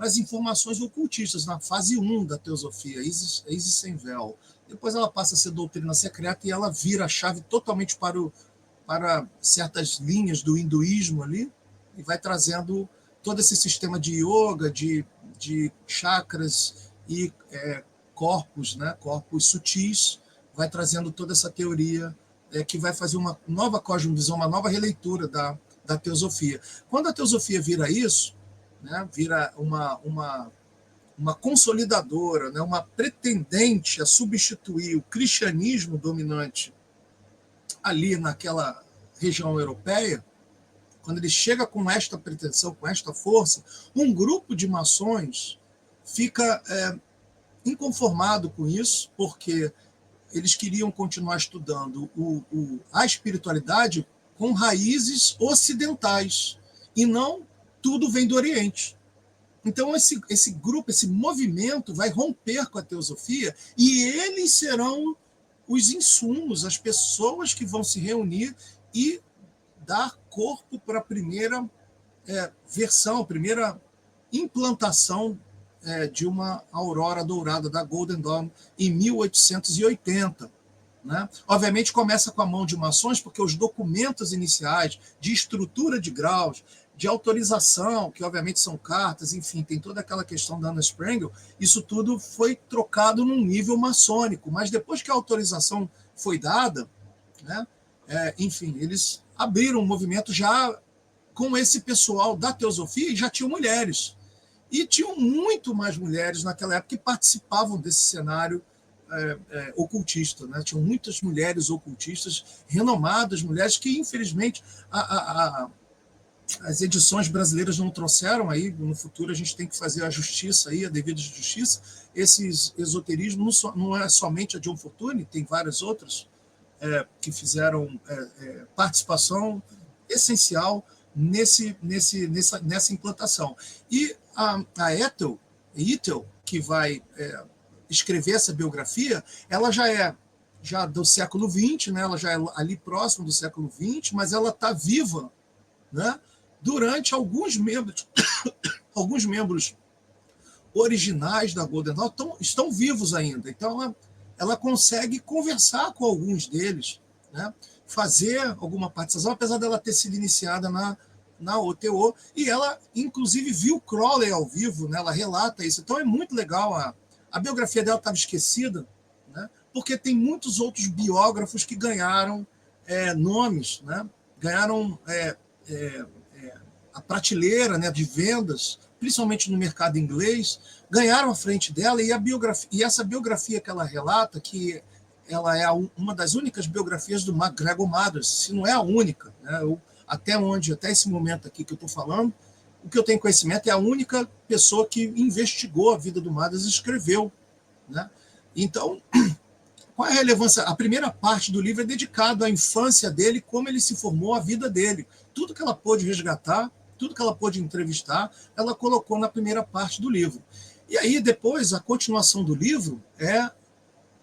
para as informações ocultistas, na fase 1 da teosofia, Isis sem véu. Depois ela passa a ser doutrina secreta e ela vira a chave totalmente para certas linhas do hinduísmo ali, e vai trazendo todo esse sistema de yoga, de chakras e corpos, né, corpos sutis, vai trazendo toda essa teoria que vai fazer uma nova cosmovisão, uma nova releitura da teosofia. Quando a teosofia vira isso, né, vira uma consolidadora, né, uma pretendente a substituir o cristianismo dominante ali naquela região europeia, quando ele chega com esta pretensão, com esta força, um grupo de maçons fica inconformado com isso, porque eles queriam continuar estudando a espiritualidade com raízes ocidentais, e não tudo vem do Oriente. Então, esse grupo, esse movimento vai romper com a teosofia, e eles serão os insumos, as pessoas que vão se reunir e dar corpo para a primeira versão, a primeira implantação de uma aurora dourada da Golden Dawn em 1880. Né? Obviamente começa com a mão de maçons, porque os documentos iniciais de estrutura de graus, de autorização, que obviamente são cartas, enfim, tem toda aquela questão da Anna Sprengel, isso tudo foi trocado num nível maçônico, mas depois que a autorização foi dada, né, enfim, eles abriram um movimento já com esse pessoal da teosofia, e já tinham mulheres. E tinham muito mais mulheres naquela época que participavam desse cenário ocultista. Né? Tinham muitas mulheres ocultistas, renomadas mulheres, que, infelizmente, as edições brasileiras não trouxeram. Aí, no futuro, a gente tem que fazer a justiça, aí, a devida justiça. Esse esoterismo não é somente a John Fortune, tem várias outras que fizeram participação essencial nessa implantação. E a Ethel, que vai escrever essa biografia, ela já é do século XX, né? Ela já é ali próximo do século XX, mas ela está viva, né? Durante alguns membros originais da Golden Dawn estão vivos ainda. Então, ela consegue conversar com alguns deles, né? Fazer alguma participação, apesar dela ter sido iniciada na OTO, e ela, inclusive, viu Crowley ao vivo, né? Ela relata isso. Então, é muito legal. A biografia dela estava esquecida, né? Porque tem muitos outros biógrafos que ganharam nomes, né? Ganharam a prateleira, né, de vendas, principalmente no mercado inglês, ganharam à frente dela, e essa biografia que ela relata, que ela é uma das únicas biografias do MacGregor Mathers, se não é a única, né? Até esse momento aqui que eu estou falando, o que eu tenho conhecimento é a única pessoa que investigou a vida do Mathers e escreveu. Né? Então, qual é a relevância? A primeira parte do livro é dedicada à infância dele, como ele se formou, a vida dele. Tudo que ela pôde resgatar, tudo que ela pôde entrevistar, ela colocou na primeira parte do livro. E aí, depois, a continuação do livro é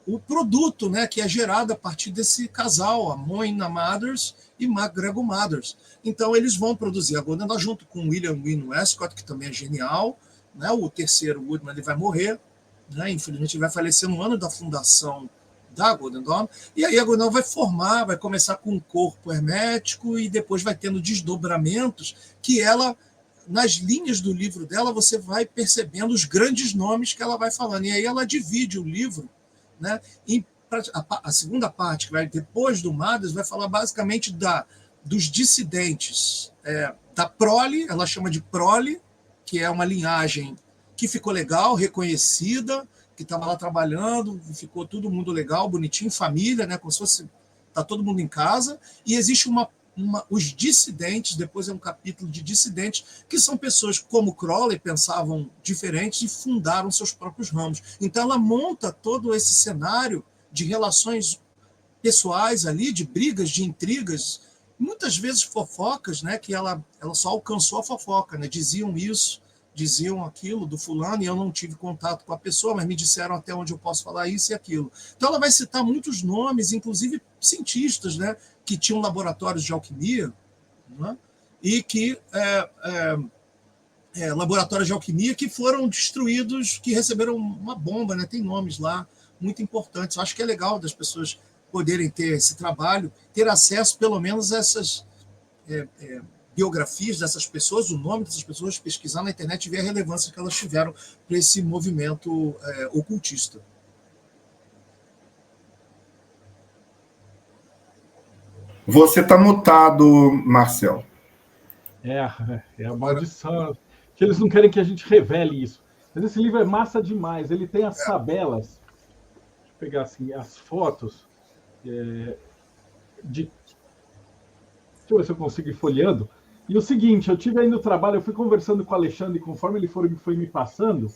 o produto, né, que é gerado a partir desse casal, a Moina Mathers e MacGregor Mathers. Então, eles vão produzir a Golden Dawn junto com William Wynne Westcott, que também é genial. Né? O terceiro, Woodman, ele vai morrer. Né? Infelizmente, ele vai falecer no ano da fundação da Golden Dawn. E aí a Golden Dawn vai começar com um corpo hermético e depois vai tendo desdobramentos que ela, nas linhas do livro dela, você vai percebendo os grandes nomes que ela vai falando. E aí ela divide o livro, né, a segunda parte, que vai depois do Mathers, vai falar basicamente dos dissidentes, da prole, ela chama de prole, que é uma linhagem que ficou legal, reconhecida, que estava lá trabalhando, ficou todo mundo legal, bonitinho, família, né, como se fosse tá todo mundo em casa, e existe os dissidentes, depois é um capítulo de dissidentes, que são pessoas como Crowley, pensavam diferentes e fundaram seus próprios ramos. Então ela monta todo esse cenário de relações pessoais ali, de brigas, de intrigas, muitas vezes fofocas, né, que ela só alcançou a fofoca, né, diziam isso, diziam aquilo do fulano, e eu não tive contato com a pessoa, mas me disseram até onde eu posso falar isso e aquilo. Então ela vai citar muitos nomes, inclusive cientistas, né, que tinham laboratórios de alquimia, né, e que laboratórios de alquimia que foram destruídos, que receberam uma bomba, né? Tem nomes lá muito importantes. Eu acho que é legal das pessoas poderem ter esse trabalho, ter acesso pelo menos a essas biografias dessas pessoas, o nome dessas pessoas, pesquisar na internet e ver a relevância que elas tiveram para esse movimento ocultista. Você está mutado, Marcel. É a maldição. Que eles não querem que a gente revele isso. Mas esse livro é massa demais. Ele tem as tabelas. Deixa eu pegar assim, as fotos. Deixa eu ver se eu consigo ir folheando. E o seguinte, eu tive aí no trabalho, eu fui conversando com o Alexandre, conforme ele foi me passando,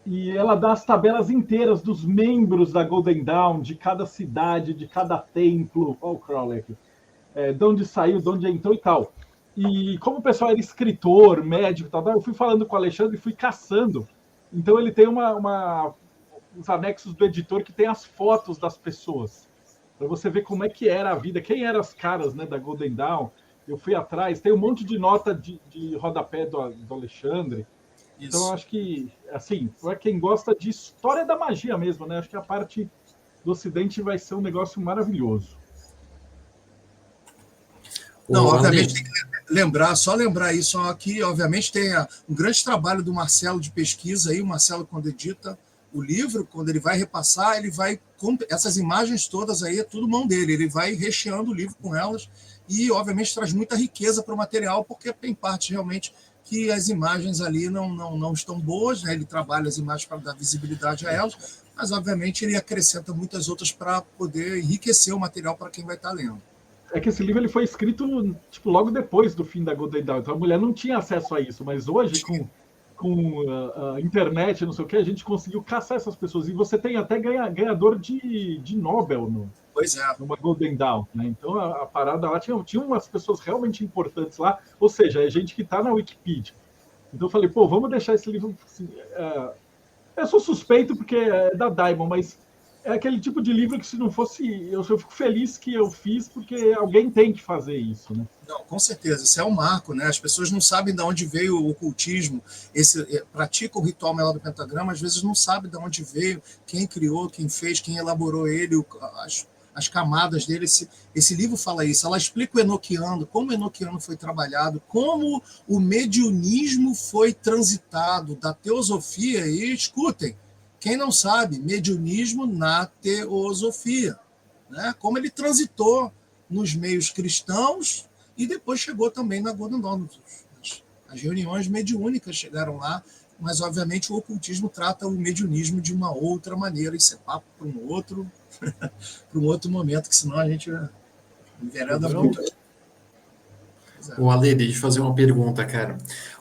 e ela dá as tabelas inteiras dos membros da Golden Dawn, de cada cidade, de cada templo. Olha o Crowley aqui. De onde saiu, de onde entrou e tal. E como o pessoal era escritor, médico e tal, eu fui falando com o Alexandre e fui caçando. Então ele tem os anexos do editor que tem as fotos das pessoas. Para você ver como é que era a vida, quem eram as caras, né, da Golden Dawn. Eu fui atrás, tem um monte de nota de rodapé do Alexandre. Isso. Então eu acho que, assim, para quem gosta de história da magia mesmo, né, acho que a parte do Ocidente vai ser um negócio maravilhoso. Não, obviamente tem que só lembrar isso aqui, obviamente tem um grande trabalho do Marcelo de pesquisa aí, o Marcelo quando edita o livro, quando ele vai repassar, ele vai, essas imagens todas aí, é tudo mão dele, ele vai recheando o livro com elas e obviamente traz muita riqueza para o material, porque tem parte realmente que as imagens ali não estão boas, né? Ele trabalha as imagens para dar visibilidade a elas, mas obviamente ele acrescenta muitas outras para poder enriquecer o material para quem vai estar lendo. É que esse livro ele foi escrito tipo, logo depois do fim da Golden Dawn, então a mulher não tinha acesso a isso, mas hoje com a internet, não sei o que, a gente conseguiu caçar essas pessoas, e você tem até ganhador de Nobel Pois é. numa Golden Dawn, né? Então a parada lá tinha umas pessoas realmente importantes lá, ou seja, é gente que está na Wikipedia. Então eu falei, pô, vamos deixar esse livro assim, eu sou suspeito porque é da Diamond, mas é aquele tipo de livro que se não fosse, eu fico feliz que eu fiz, porque alguém tem que fazer isso, né? Não, com certeza, isso é um marco, né? As pessoas não sabem de onde veio o ocultismo, pratica o ritual melhor do pentagrama, às vezes não sabe de onde veio, quem criou, quem fez, quem elaborou ele, as camadas dele. Esse livro fala isso, ela explica o enoquiano, como o enoquiano foi trabalhado, como o mediunismo foi transitado da teosofia, e escutem, quem não sabe, mediunismo na teosofia, né? Como ele transitou nos meios cristãos e depois chegou também na Golden Dawn. As reuniões mediúnicas chegaram lá, mas obviamente o ocultismo trata o mediunismo de uma outra maneira, isso é papo para um outro momento, que senão a gente envereda muito. O Ale, deixa eu fazer uma pergunta, cara.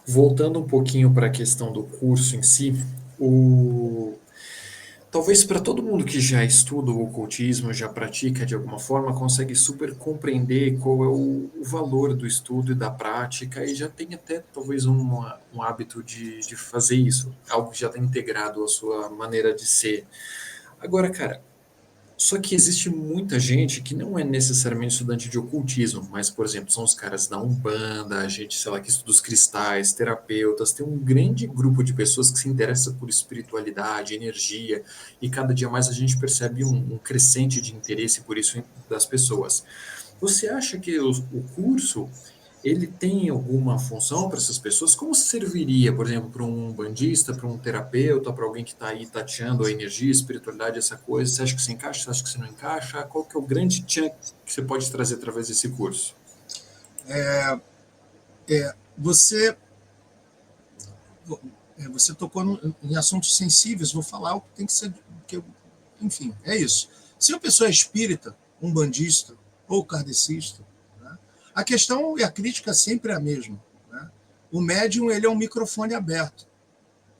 Voltando um pouquinho para a questão do curso em si, talvez para todo mundo que já estuda o ocultismo, já pratica de alguma forma, consegue super compreender qual é o valor do estudo e da prática, e já tem até talvez um hábito de fazer isso, algo que já está integrado à sua maneira de ser. Agora, cara, só que existe muita gente que não é necessariamente estudante de ocultismo, mas, por exemplo, são os caras da Umbanda, a gente, sei lá, que estuda os cristais, terapeutas, tem um grande grupo de pessoas que se interessa por espiritualidade, energia, e cada dia mais a gente percebe um crescente de interesse por isso das pessoas. Você acha que o curso, ele tem alguma função para essas pessoas? Como serviria, por exemplo, para um bandista, para um terapeuta, para alguém que está aí tateando a energia, a espiritualidade, essa coisa? Você acha que você encaixa? Você acha que você não encaixa? Qual que é o grande chunk que você pode trazer através desse curso? Você tocou em assuntos sensíveis, vou falar o que tem que ser... enfim, é isso. Se a pessoa é espírita, umbandista ou kardecista, a questão e a crítica sempre é a mesma, né? O médium, ele é um microfone aberto.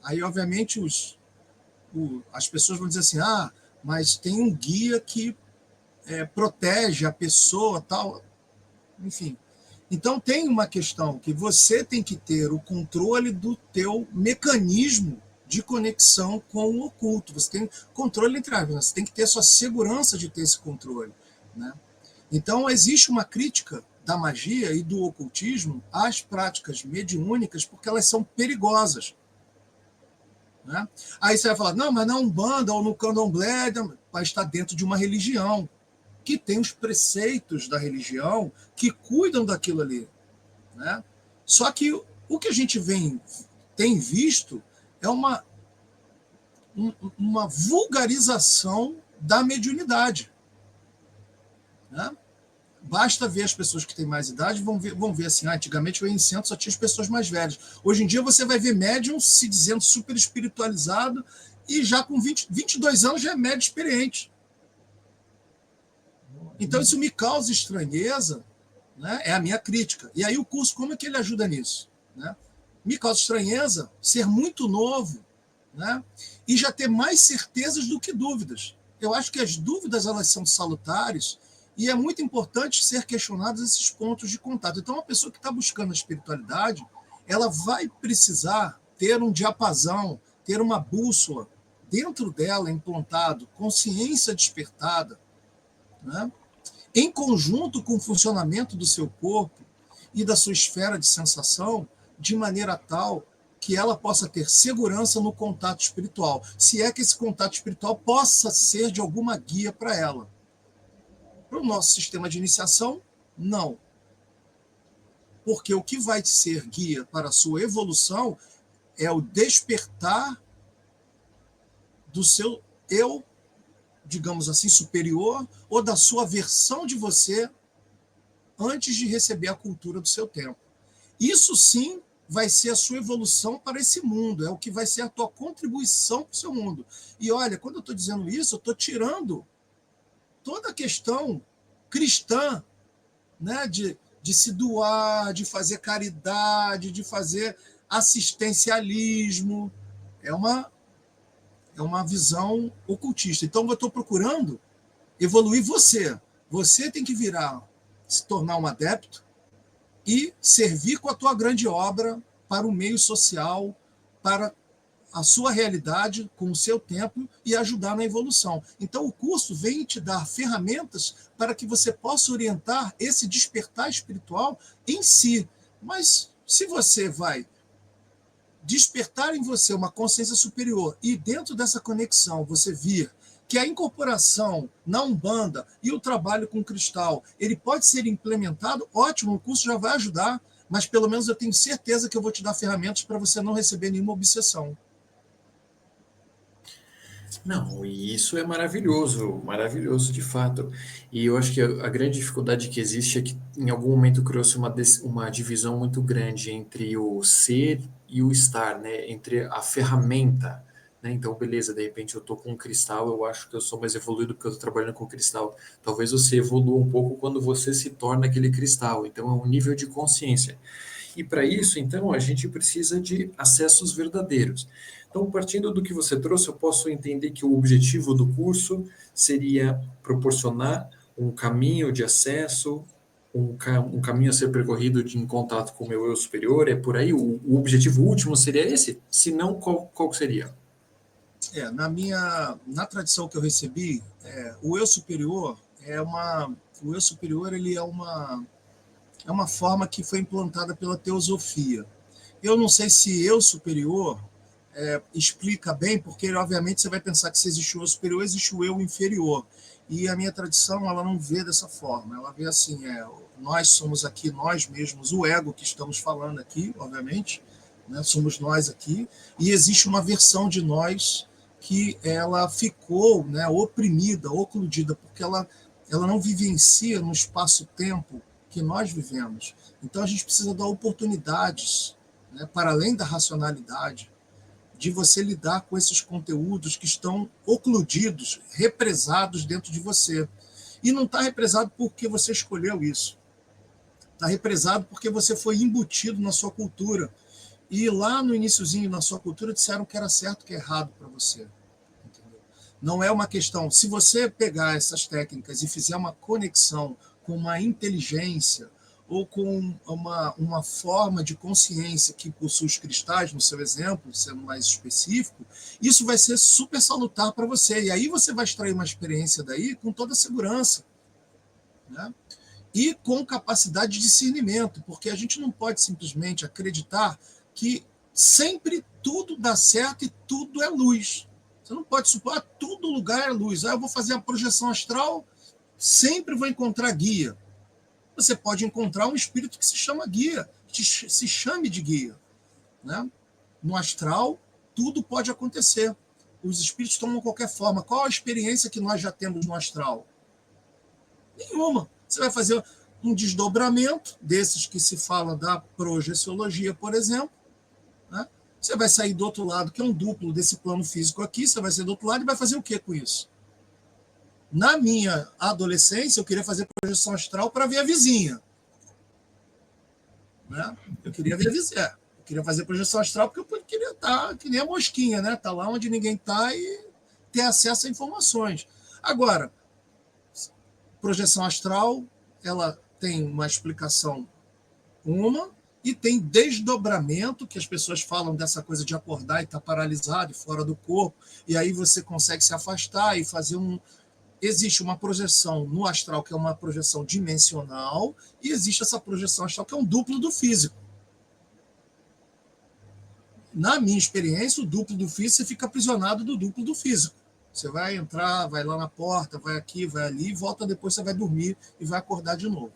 Aí, obviamente, as pessoas vão dizer assim, mas tem um guia que protege a pessoa, tal. Enfim. Então, tem uma questão que você tem que ter o controle do teu mecanismo de conexão com o oculto. Você tem controle entre aspas, você tem que ter a sua segurança de ter esse controle, né? Então, existe uma crítica da magia e do ocultismo às práticas mediúnicas, porque elas são perigosas. Né? Aí você vai falar, não, mas na Umbanda ou no Candomblé vai estar dentro de uma religião, que tem os preceitos da religião que cuidam daquilo ali. Né? Só que o que a gente tem visto é uma vulgarização da mediunidade. Né? Basta ver as pessoas que têm mais idade, vão ver assim, antigamente eu ia em centro, só tinha as pessoas mais velhas. Hoje em dia você vai ver médium se dizendo super espiritualizado e já com 22 anos já é médium experiente. Então isso me causa estranheza, né? É a minha crítica. E aí o curso, como é que ele ajuda nisso? Né? Me causa estranheza ser muito novo, né? E já ter mais certezas do que dúvidas. Eu acho que as dúvidas elas são salutares e é muito importante ser questionados esses pontos de contato. Então, a pessoa que está buscando a espiritualidade, ela vai precisar ter um diapasão, ter uma bússola dentro dela implantado, consciência despertada, né? Em conjunto com o funcionamento do seu corpo e da sua esfera de sensação, de maneira tal que ela possa ter segurança no contato espiritual, se é que esse contato espiritual possa ser de alguma guia para ela. Para o nosso sistema de iniciação, não. Porque o que vai ser guia para a sua evolução é o despertar do seu eu, digamos assim, superior, ou da sua versão de você antes de receber a cultura do seu tempo. Isso sim vai ser a sua evolução para esse mundo, é o que vai ser a tua contribuição para o seu mundo. E olha, quando eu estou dizendo isso, eu estou tirando toda a questão cristã, né, de se doar, de fazer caridade, de fazer assistencialismo. É uma visão ocultista. Então, eu estou procurando evoluir você. Você tem que se tornar um adepto e servir com a tua grande obra para o meio social, para a sua realidade, com o seu tempo e ajudar na evolução. Então, o curso vem te dar ferramentas para que você possa orientar esse despertar espiritual em si. Mas se você vai despertar em você uma consciência superior e dentro dessa conexão você vir que a incorporação na Umbanda e o trabalho com cristal, ele pode ser implementado, ótimo, o curso já vai ajudar, mas pelo menos eu tenho certeza que eu vou te dar ferramentas para você não receber nenhuma obsessão. Não, e isso é maravilhoso, maravilhoso de fato. E eu acho que a grande dificuldade que existe é que em algum momento criou-se uma divisão muito grande entre o ser e o estar, né? Entre a ferramenta, né? Então, beleza, de repente eu estou com um cristal, eu acho que eu sou mais evoluído porque eu estou trabalhando com cristal. Talvez você evolua um pouco quando você se torna aquele cristal. Então, é um nível de consciência. E para isso, então, a gente precisa de acessos verdadeiros. Então, partindo do que você trouxe, eu posso entender que o objetivo do curso seria proporcionar um caminho de acesso, um caminho a ser percorrido em contato com o meu eu superior. É por aí? O objetivo último seria esse? Se não, qual seria? Na tradição que eu recebi, o eu superior ele é uma forma que foi implantada pela teosofia. Eu não sei se eu superior explica bem, porque obviamente você vai pensar que se existe o eu superior, existe o eu inferior. E a minha tradição, ela não vê dessa forma. Ela vê assim, nós somos aqui, nós mesmos, o ego que estamos falando aqui, obviamente, né, somos nós aqui, e existe uma versão de nós que ela ficou, né, oprimida, ocludida, porque ela não vivencia no espaço-tempo que nós vivemos. Então a gente precisa dar oportunidades, né, para além da racionalidade, de você lidar com esses conteúdos que estão ocludidos, represados dentro de você. E não está represado porque você escolheu isso. Está represado porque você foi embutido na sua cultura. E lá no iniciozinho, na sua cultura, disseram que era certo, que é errado para você. Entendeu? Não é uma questão... Se você pegar essas técnicas e fizer uma conexão com uma inteligência ou com uma forma de consciência que possui os cristais, no seu exemplo, sendo mais específico, isso vai ser super salutar para você. E aí você vai extrair uma experiência daí com toda a segurança. Né? e com capacidade de discernimento, porque a gente não pode simplesmente acreditar que sempre tudo dá certo e tudo é luz. Você não pode supor, todo lugar é luz. Eu vou fazer a projeção astral, sempre vou encontrar guia. Você pode encontrar um espírito que se chama guia, que se chame de guia. Né? No astral, tudo pode acontecer. Os espíritos tomam qualquer forma. Qual a experiência que nós já temos no astral? Nenhuma. Você vai fazer um desdobramento desses que se fala da projeciologia, por exemplo. Né? Você vai sair do outro lado, que é um duplo desse plano físico aqui, você vai sair do outro lado e vai fazer o que com isso? Na minha adolescência, eu queria fazer projeção astral para ver a vizinha. Né? Eu queria ver a vizinha. Eu queria fazer projeção astral porque eu queria estar que nem a mosquinha, né? Tá lá onde ninguém está e ter acesso a informações. Agora, projeção astral, ela tem uma explicação e tem desdobramento, que as pessoas falam dessa coisa de acordar e estar paralisado e fora do corpo, e aí você consegue se afastar e fazer Existe uma projeção no astral, que é uma projeção dimensional, e existe essa projeção astral, que é um duplo do físico. Na minha experiência, o duplo do físico, você fica aprisionado do duplo do físico. Você vai entrar, vai lá na porta, vai aqui, vai ali, volta, depois você vai dormir e vai acordar de novo.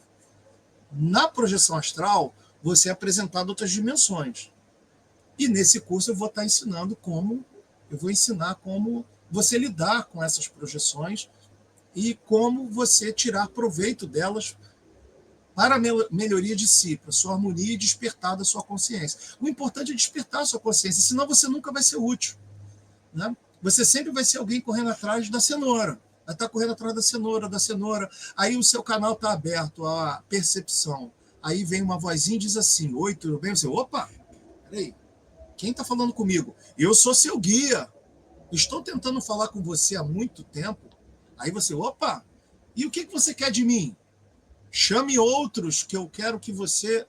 Na projeção astral, você é apresentado outras dimensões. E nesse curso eu vou ensinar como você lidar com essas projeções e como você tirar proveito delas para a melhoria de si, para a sua harmonia e despertar da sua consciência. O importante é despertar a sua consciência, senão você nunca vai ser útil. Né? Você sempre vai ser alguém correndo atrás da cenoura. Vai estar correndo atrás da cenoura. Aí o seu canal está aberto à percepção. Aí vem uma vozinha e diz assim: oi, tudo bem? Você, opa, peraí, quem está falando comigo? Eu sou seu guia. Estou tentando falar com você há muito tempo. Aí você, opa, e o que você quer de mim? Chame outros, que eu quero que você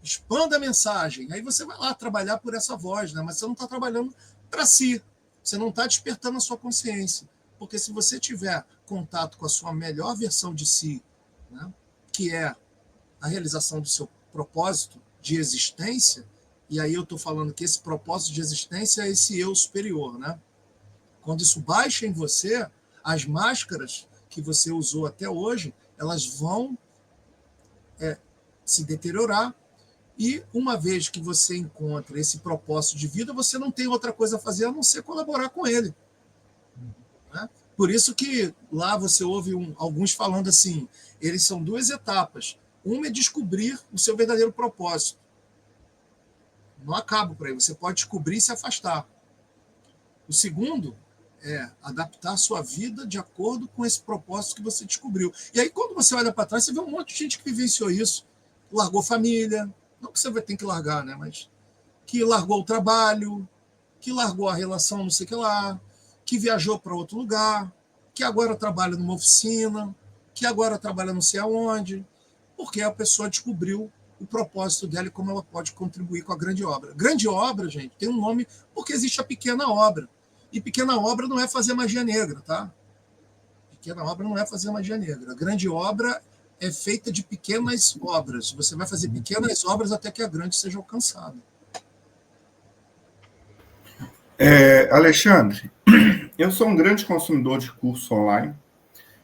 expanda a mensagem. Aí você vai lá trabalhar por essa voz, né? Mas você não está trabalhando para si. Você não está despertando a sua consciência. Porque se você tiver contato com a sua melhor versão de si, né? Que é a realização do seu propósito de existência, e aí eu estou falando que esse propósito de existência é esse eu superior, né? Quando isso baixa em você, as máscaras que você usou até hoje, elas vão se deteriorar, e uma vez que você encontra esse propósito de vida, você não tem outra coisa a fazer a não ser colaborar com ele. Né? Por isso que lá você ouve alguns falando assim, eles são duas etapas. Uma é descobrir o seu verdadeiro propósito. Não acaba por aí, você pode descobrir e se afastar. O segundo é adaptar a sua vida de acordo com esse propósito que você descobriu. E aí, quando você olha para trás, você vê um monte de gente que vivenciou isso. Largou família, não que você vai ter que largar, né? Mas que largou o trabalho, que largou a relação não sei o que lá, que viajou para outro lugar, que agora trabalha numa oficina, que agora trabalha não sei aonde, porque a pessoa descobriu o propósito dela e como ela pode contribuir com a grande obra. Grande obra, gente, tem um nome porque existe a pequena obra. E pequena obra não é fazer magia negra, tá? Pequena obra não é fazer magia negra. A grande obra é feita de pequenas obras. Você vai fazer pequenas obras até que a grande seja alcançada. Alexandre, eu sou um grande consumidor de curso online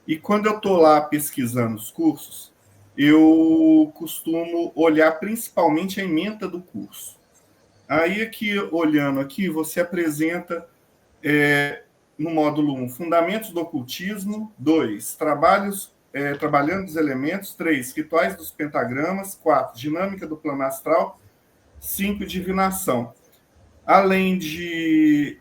e quando eu estou lá pesquisando os cursos, eu costumo olhar principalmente a ementa do curso. Aí, aqui, olhando aqui, você apresenta no módulo 1, Fundamentos do Ocultismo, 2, Trabalhando os Elementos, 3, Rituais dos Pentagramas, 4, Dinâmica do Plano Astral, 5, Divinação. Além de...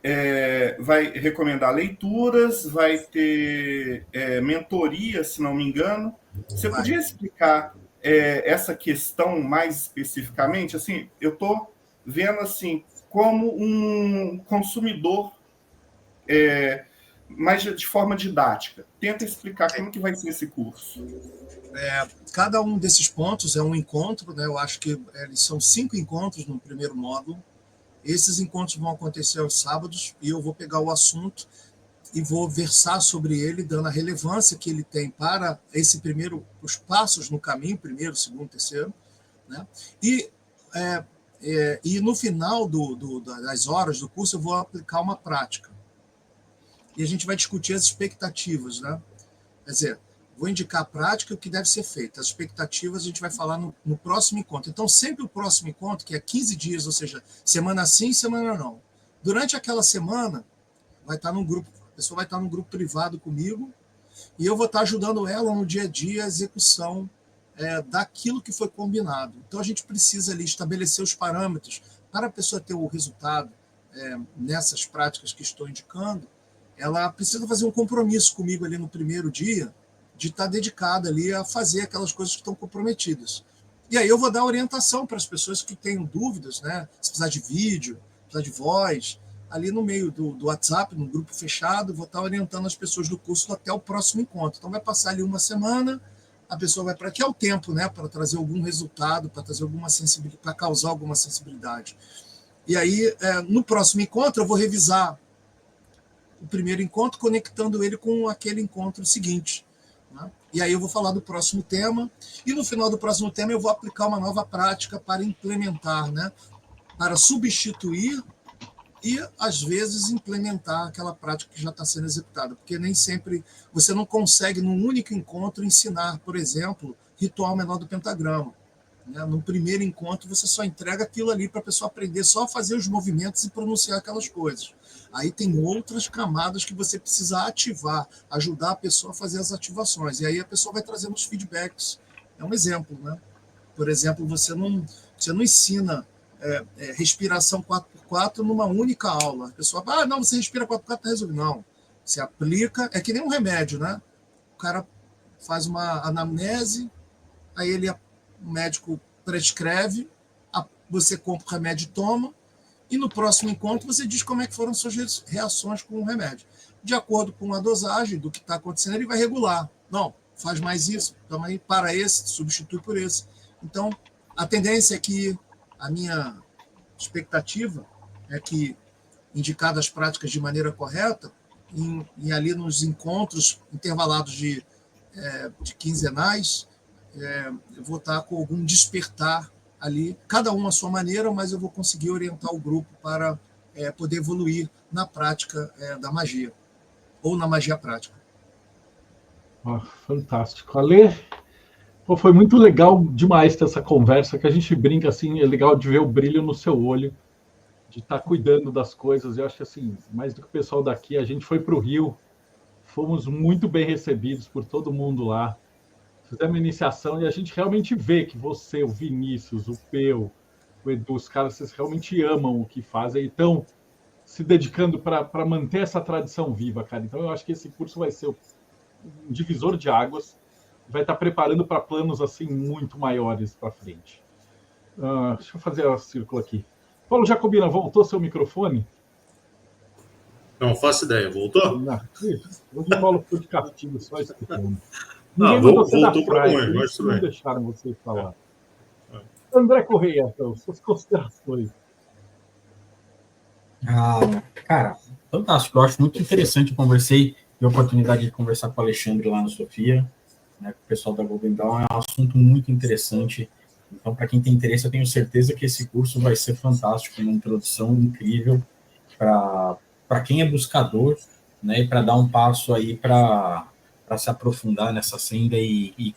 vai recomendar leituras, vai ter mentoria, se não me engano. Você podia explicar essa questão mais especificamente? Assim, eu estou vendo assim, como um consumidor, mas de forma didática. Tenta explicar como que vai ser esse curso. Cada um desses pontos é um encontro, né? Eu acho que eles são 5 encontros no primeiro módulo. Esses encontros vão acontecer aos sábados e eu vou pegar o assunto e vou versar sobre ele, dando a relevância que ele tem para os passos no caminho, primeiro, segundo, terceiro, né? E no final das horas do curso eu vou aplicar uma prática. E a gente vai discutir as expectativas, né? Quer dizer, vou indicar a prática e o que deve ser feito. As expectativas a gente vai falar no próximo encontro. Então, sempre o próximo encontro, que é 15 dias, ou seja, semana sim, semana não. Durante aquela semana, vai estar num grupo, a pessoa vai estar num grupo privado comigo e eu vou estar ajudando ela no dia a dia a execução daquilo que foi combinado. Então, a gente precisa ali estabelecer os parâmetros para a pessoa ter o resultado nessas práticas que estou indicando. Ela precisa fazer um compromisso comigo ali no primeiro dia de estar dedicada ali a fazer aquelas coisas que estão comprometidas. E aí eu vou dar orientação para as pessoas que tenham dúvidas, né? Se precisar de vídeo, se precisar de voz, ali no meio do WhatsApp, no grupo fechado, vou estar orientando as pessoas do curso até o próximo encontro. Então vai passar ali uma semana, a pessoa vai para que é o tempo, né? Para trazer algum resultado, para trazer alguma sensibilidade, para causar alguma sensibilidade. E aí, no próximo encontro, eu vou revisar o primeiro encontro, conectando ele com aquele encontro seguinte, né? E aí eu vou falar do próximo tema, e no final do próximo tema eu vou aplicar uma nova prática para implementar, né? Para substituir e, às vezes, implementar aquela prática que já está sendo executada, porque nem sempre você não consegue, num único encontro, ensinar, por exemplo, ritual menor do pentagrama. No primeiro encontro, você só entrega aquilo ali para a pessoa aprender só a fazer os movimentos e pronunciar aquelas coisas. Aí tem outras camadas que você precisa ativar, ajudar a pessoa a fazer as ativações. E aí a pessoa vai trazendo os feedbacks. É um exemplo, né? Por exemplo, você não ensina respiração 4x4 numa única aula. A pessoa fala, não, você respira 4x4, tá resolvido. Não. Você aplica, é que nem um remédio, né? O cara faz uma anamnese, aí o médico prescreve, você compra o remédio e toma, e no próximo encontro você diz como é que foram suas reações com o remédio. De acordo com a dosagem do que está acontecendo, ele vai regular. Não, faz mais isso, também para esse, substitui por esse. Então, a tendência é que a minha expectativa é que, indicadas as práticas de maneira correta, e ali nos encontros intervalados de quinzenais, eu vou estar com algum despertar ali, cada um à sua maneira, mas eu vou conseguir orientar o grupo para poder evoluir na prática da magia, ou na magia prática. Fantástico. Ale, foi muito legal demais ter essa conversa, que a gente brinca assim, é legal de ver o brilho no seu olho, de estar cuidando das coisas. Eu acho que assim, mais do que o pessoal daqui, a gente foi para o Rio, fomos muito bem recebidos por todo mundo lá. Fizemos uma iniciação e a gente realmente vê que você, o Vinícius, o Peu, o Edu, os caras, vocês realmente amam o que fazem e estão se dedicando para manter essa tradição viva, cara. Então eu acho que esse curso vai ser um divisor de águas, vai estar preparando para planos assim muito maiores para frente. Deixa eu fazer o círculo aqui. Paulo Jacobina, voltou seu microfone? Não faço ideia, voltou? Não. Hoje o Paulo ficou de castigo, só escutando. Voltou para o ruim, mas tudo bem. Não deixaram você falar. André Correia, então, suas considerações. Cara, fantástico. Eu acho muito interessante. Eu tive a oportunidade de conversar com o Alexandre lá na Sofia, né, com o pessoal da Golden Dawn. É um assunto muito interessante. Então, para quem tem interesse, eu tenho certeza que esse curso vai ser fantástico, uma introdução incrível para quem é buscador, né, e para dar um passo aí para se aprofundar nessa senda e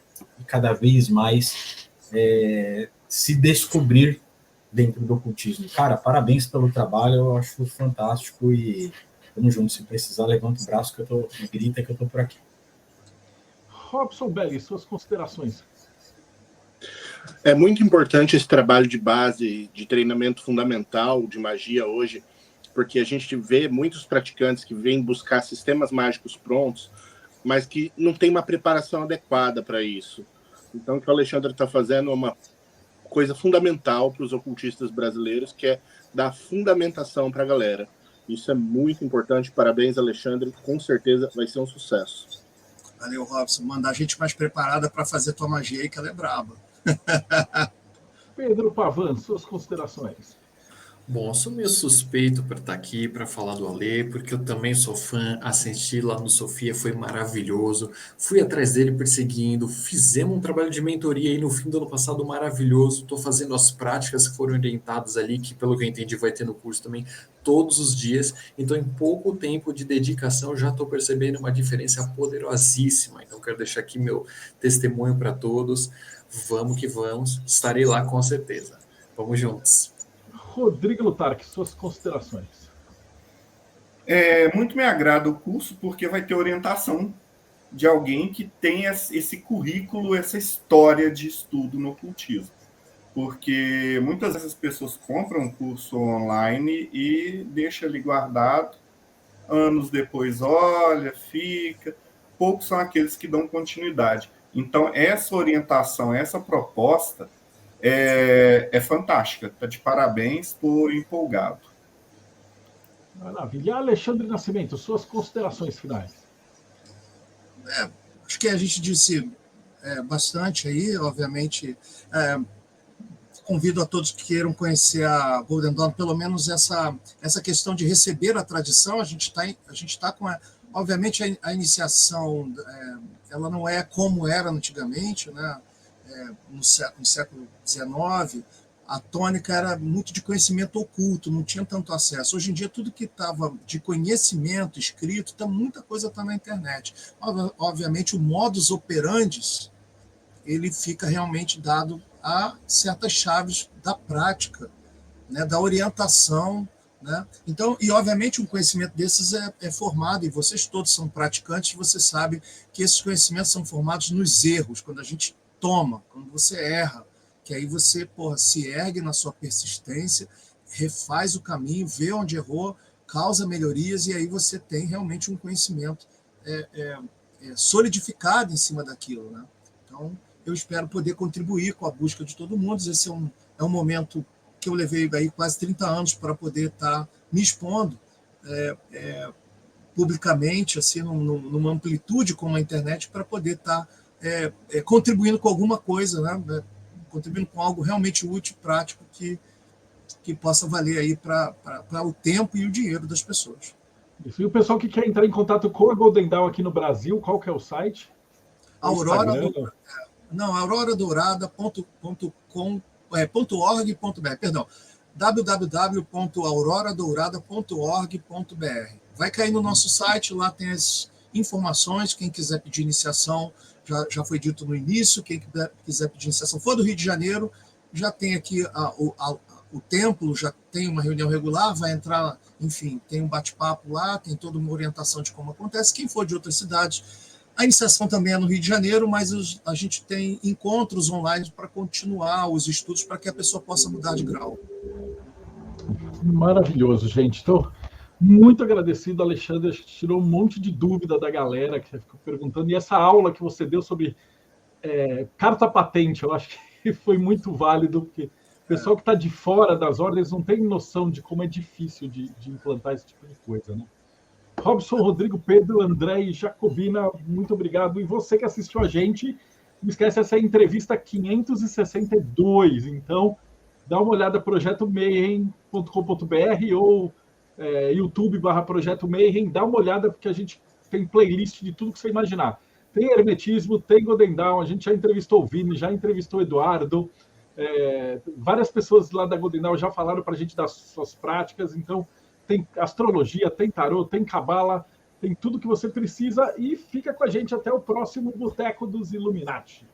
cada vez mais se descobrir dentro do ocultismo. Cara, parabéns pelo trabalho, eu acho fantástico e tamo junto. Se precisar, levanta o braço e grita que eu tô por aqui. Robson Belli, suas considerações. É muito importante esse trabalho de base, de treinamento fundamental de magia hoje, porque a gente vê muitos praticantes que vêm buscar sistemas mágicos prontos, mas que não tem uma preparação adequada para isso. Então, o que o Alexandre está fazendo é uma coisa fundamental para os ocultistas brasileiros, que é dar fundamentação para a galera. Isso é muito importante. Parabéns, Alexandre. Com certeza vai ser um sucesso. Valeu, Robson. Mandar a gente mais preparada para fazer tua magia aí, que ela é braba. Pedro Pavan, suas considerações. Bom, eu sou meio suspeito para estar aqui para falar do Alê, porque eu também sou fã, assisti lá no Sofia, foi maravilhoso. Fui atrás dele perseguindo, fizemos um trabalho de mentoria aí no fim do ano passado maravilhoso. Estou fazendo as práticas que foram orientadas ali, que pelo que eu entendi vai ter no curso também todos os dias. Então, em pouco tempo de dedicação, já estou percebendo uma diferença poderosíssima. Então, quero deixar aqui meu testemunho para todos. Vamos que vamos, estarei lá com certeza. Vamos juntos. Rodrigo Lutarque, suas considerações. Muito me agrada o curso porque vai ter orientação de alguém que tem esse currículo, essa história de estudo no ocultismo. Porque muitas vezes as pessoas compram um curso online e deixam ali guardado, anos depois olha, fica. Poucos são aqueles que dão continuidade. Então, essa orientação, essa proposta é fantástica. Está de parabéns, por empolgado. Maravilha. Alexandre Nascimento, suas considerações finais. Acho que a gente disse bastante aí, obviamente. Convido a todos que queiram conhecer a Golden Dawn, pelo menos essa questão de receber a tradição. A gente está com obviamente a iniciação, ela não é como era antigamente, né? No século XIX, a tônica era muito de conhecimento oculto, não tinha tanto acesso. Hoje em dia, tudo que estava de conhecimento escrito, muita coisa está na internet. Obviamente, o modus operandi, ele fica realmente dado a certas chaves da prática, né, da orientação. Né? Então, e obviamente um conhecimento desses é formado, e vocês todos são praticantes, você sabe que esses conhecimentos são formados nos erros, quando a gente toma, quando você erra, que aí você se ergue na sua persistência, refaz o caminho, vê onde errou, causa melhorias, e aí você tem realmente um conhecimento solidificado em cima daquilo. Né? Então, eu espero poder contribuir com a busca de todo mundo. Esse é um momento que eu levei aí quase 30 anos para poder estar me expondo publicamente, assim, numa amplitude como a internet, para poder estar contribuindo com alguma coisa, né? Contribuindo com algo realmente útil, prático, que possa valer aí para o tempo e o dinheiro das pessoas. Isso. E o pessoal que quer entrar em contato com a Golden Dawn aqui no Brasil, qual que é o site? auroradourada.org.br, perdão, www.auroradourada.org.br. Vai cair no nosso site, lá tem as informações, quem quiser pedir iniciação, já foi dito no início, quem quiser pedir iniciação for do Rio de Janeiro, já tem aqui o templo, já tem uma reunião regular, vai entrar, enfim, tem um bate-papo lá, tem toda uma orientação de como acontece. Quem for de outras cidades, a iniciação também é no Rio de Janeiro, mas a gente tem encontros online para continuar os estudos, para que a pessoa possa mudar de grau. Maravilhoso, gente. Estou muito agradecido, Alexandre. Acho que tirou um monte de dúvida da galera que ficou perguntando. E essa aula que você deu sobre carta patente, eu acho que foi muito válido, porque o pessoal que está de fora das ordens não tem noção de como é difícil de implantar esse tipo de coisa, né? Robson, Rodrigo, Pedro, André e Jacobina, muito obrigado. E você que assistiu a gente, não esquece, essa é a entrevista 562. Então, dá uma olhada, projetomayhem.com.br ou YouTube/Projeto Mayhem. Dá uma olhada, porque a gente tem playlist de tudo que você imaginar. Tem hermetismo, tem Golden Dawn, a gente já entrevistou o Vini, já entrevistou o Eduardo. Várias pessoas lá da Golden Dawn já falaram para a gente das suas práticas. Então, tem astrologia, tem tarô, tem cabala, tem tudo que você precisa. E fica com a gente até o próximo Boteco dos Illuminati.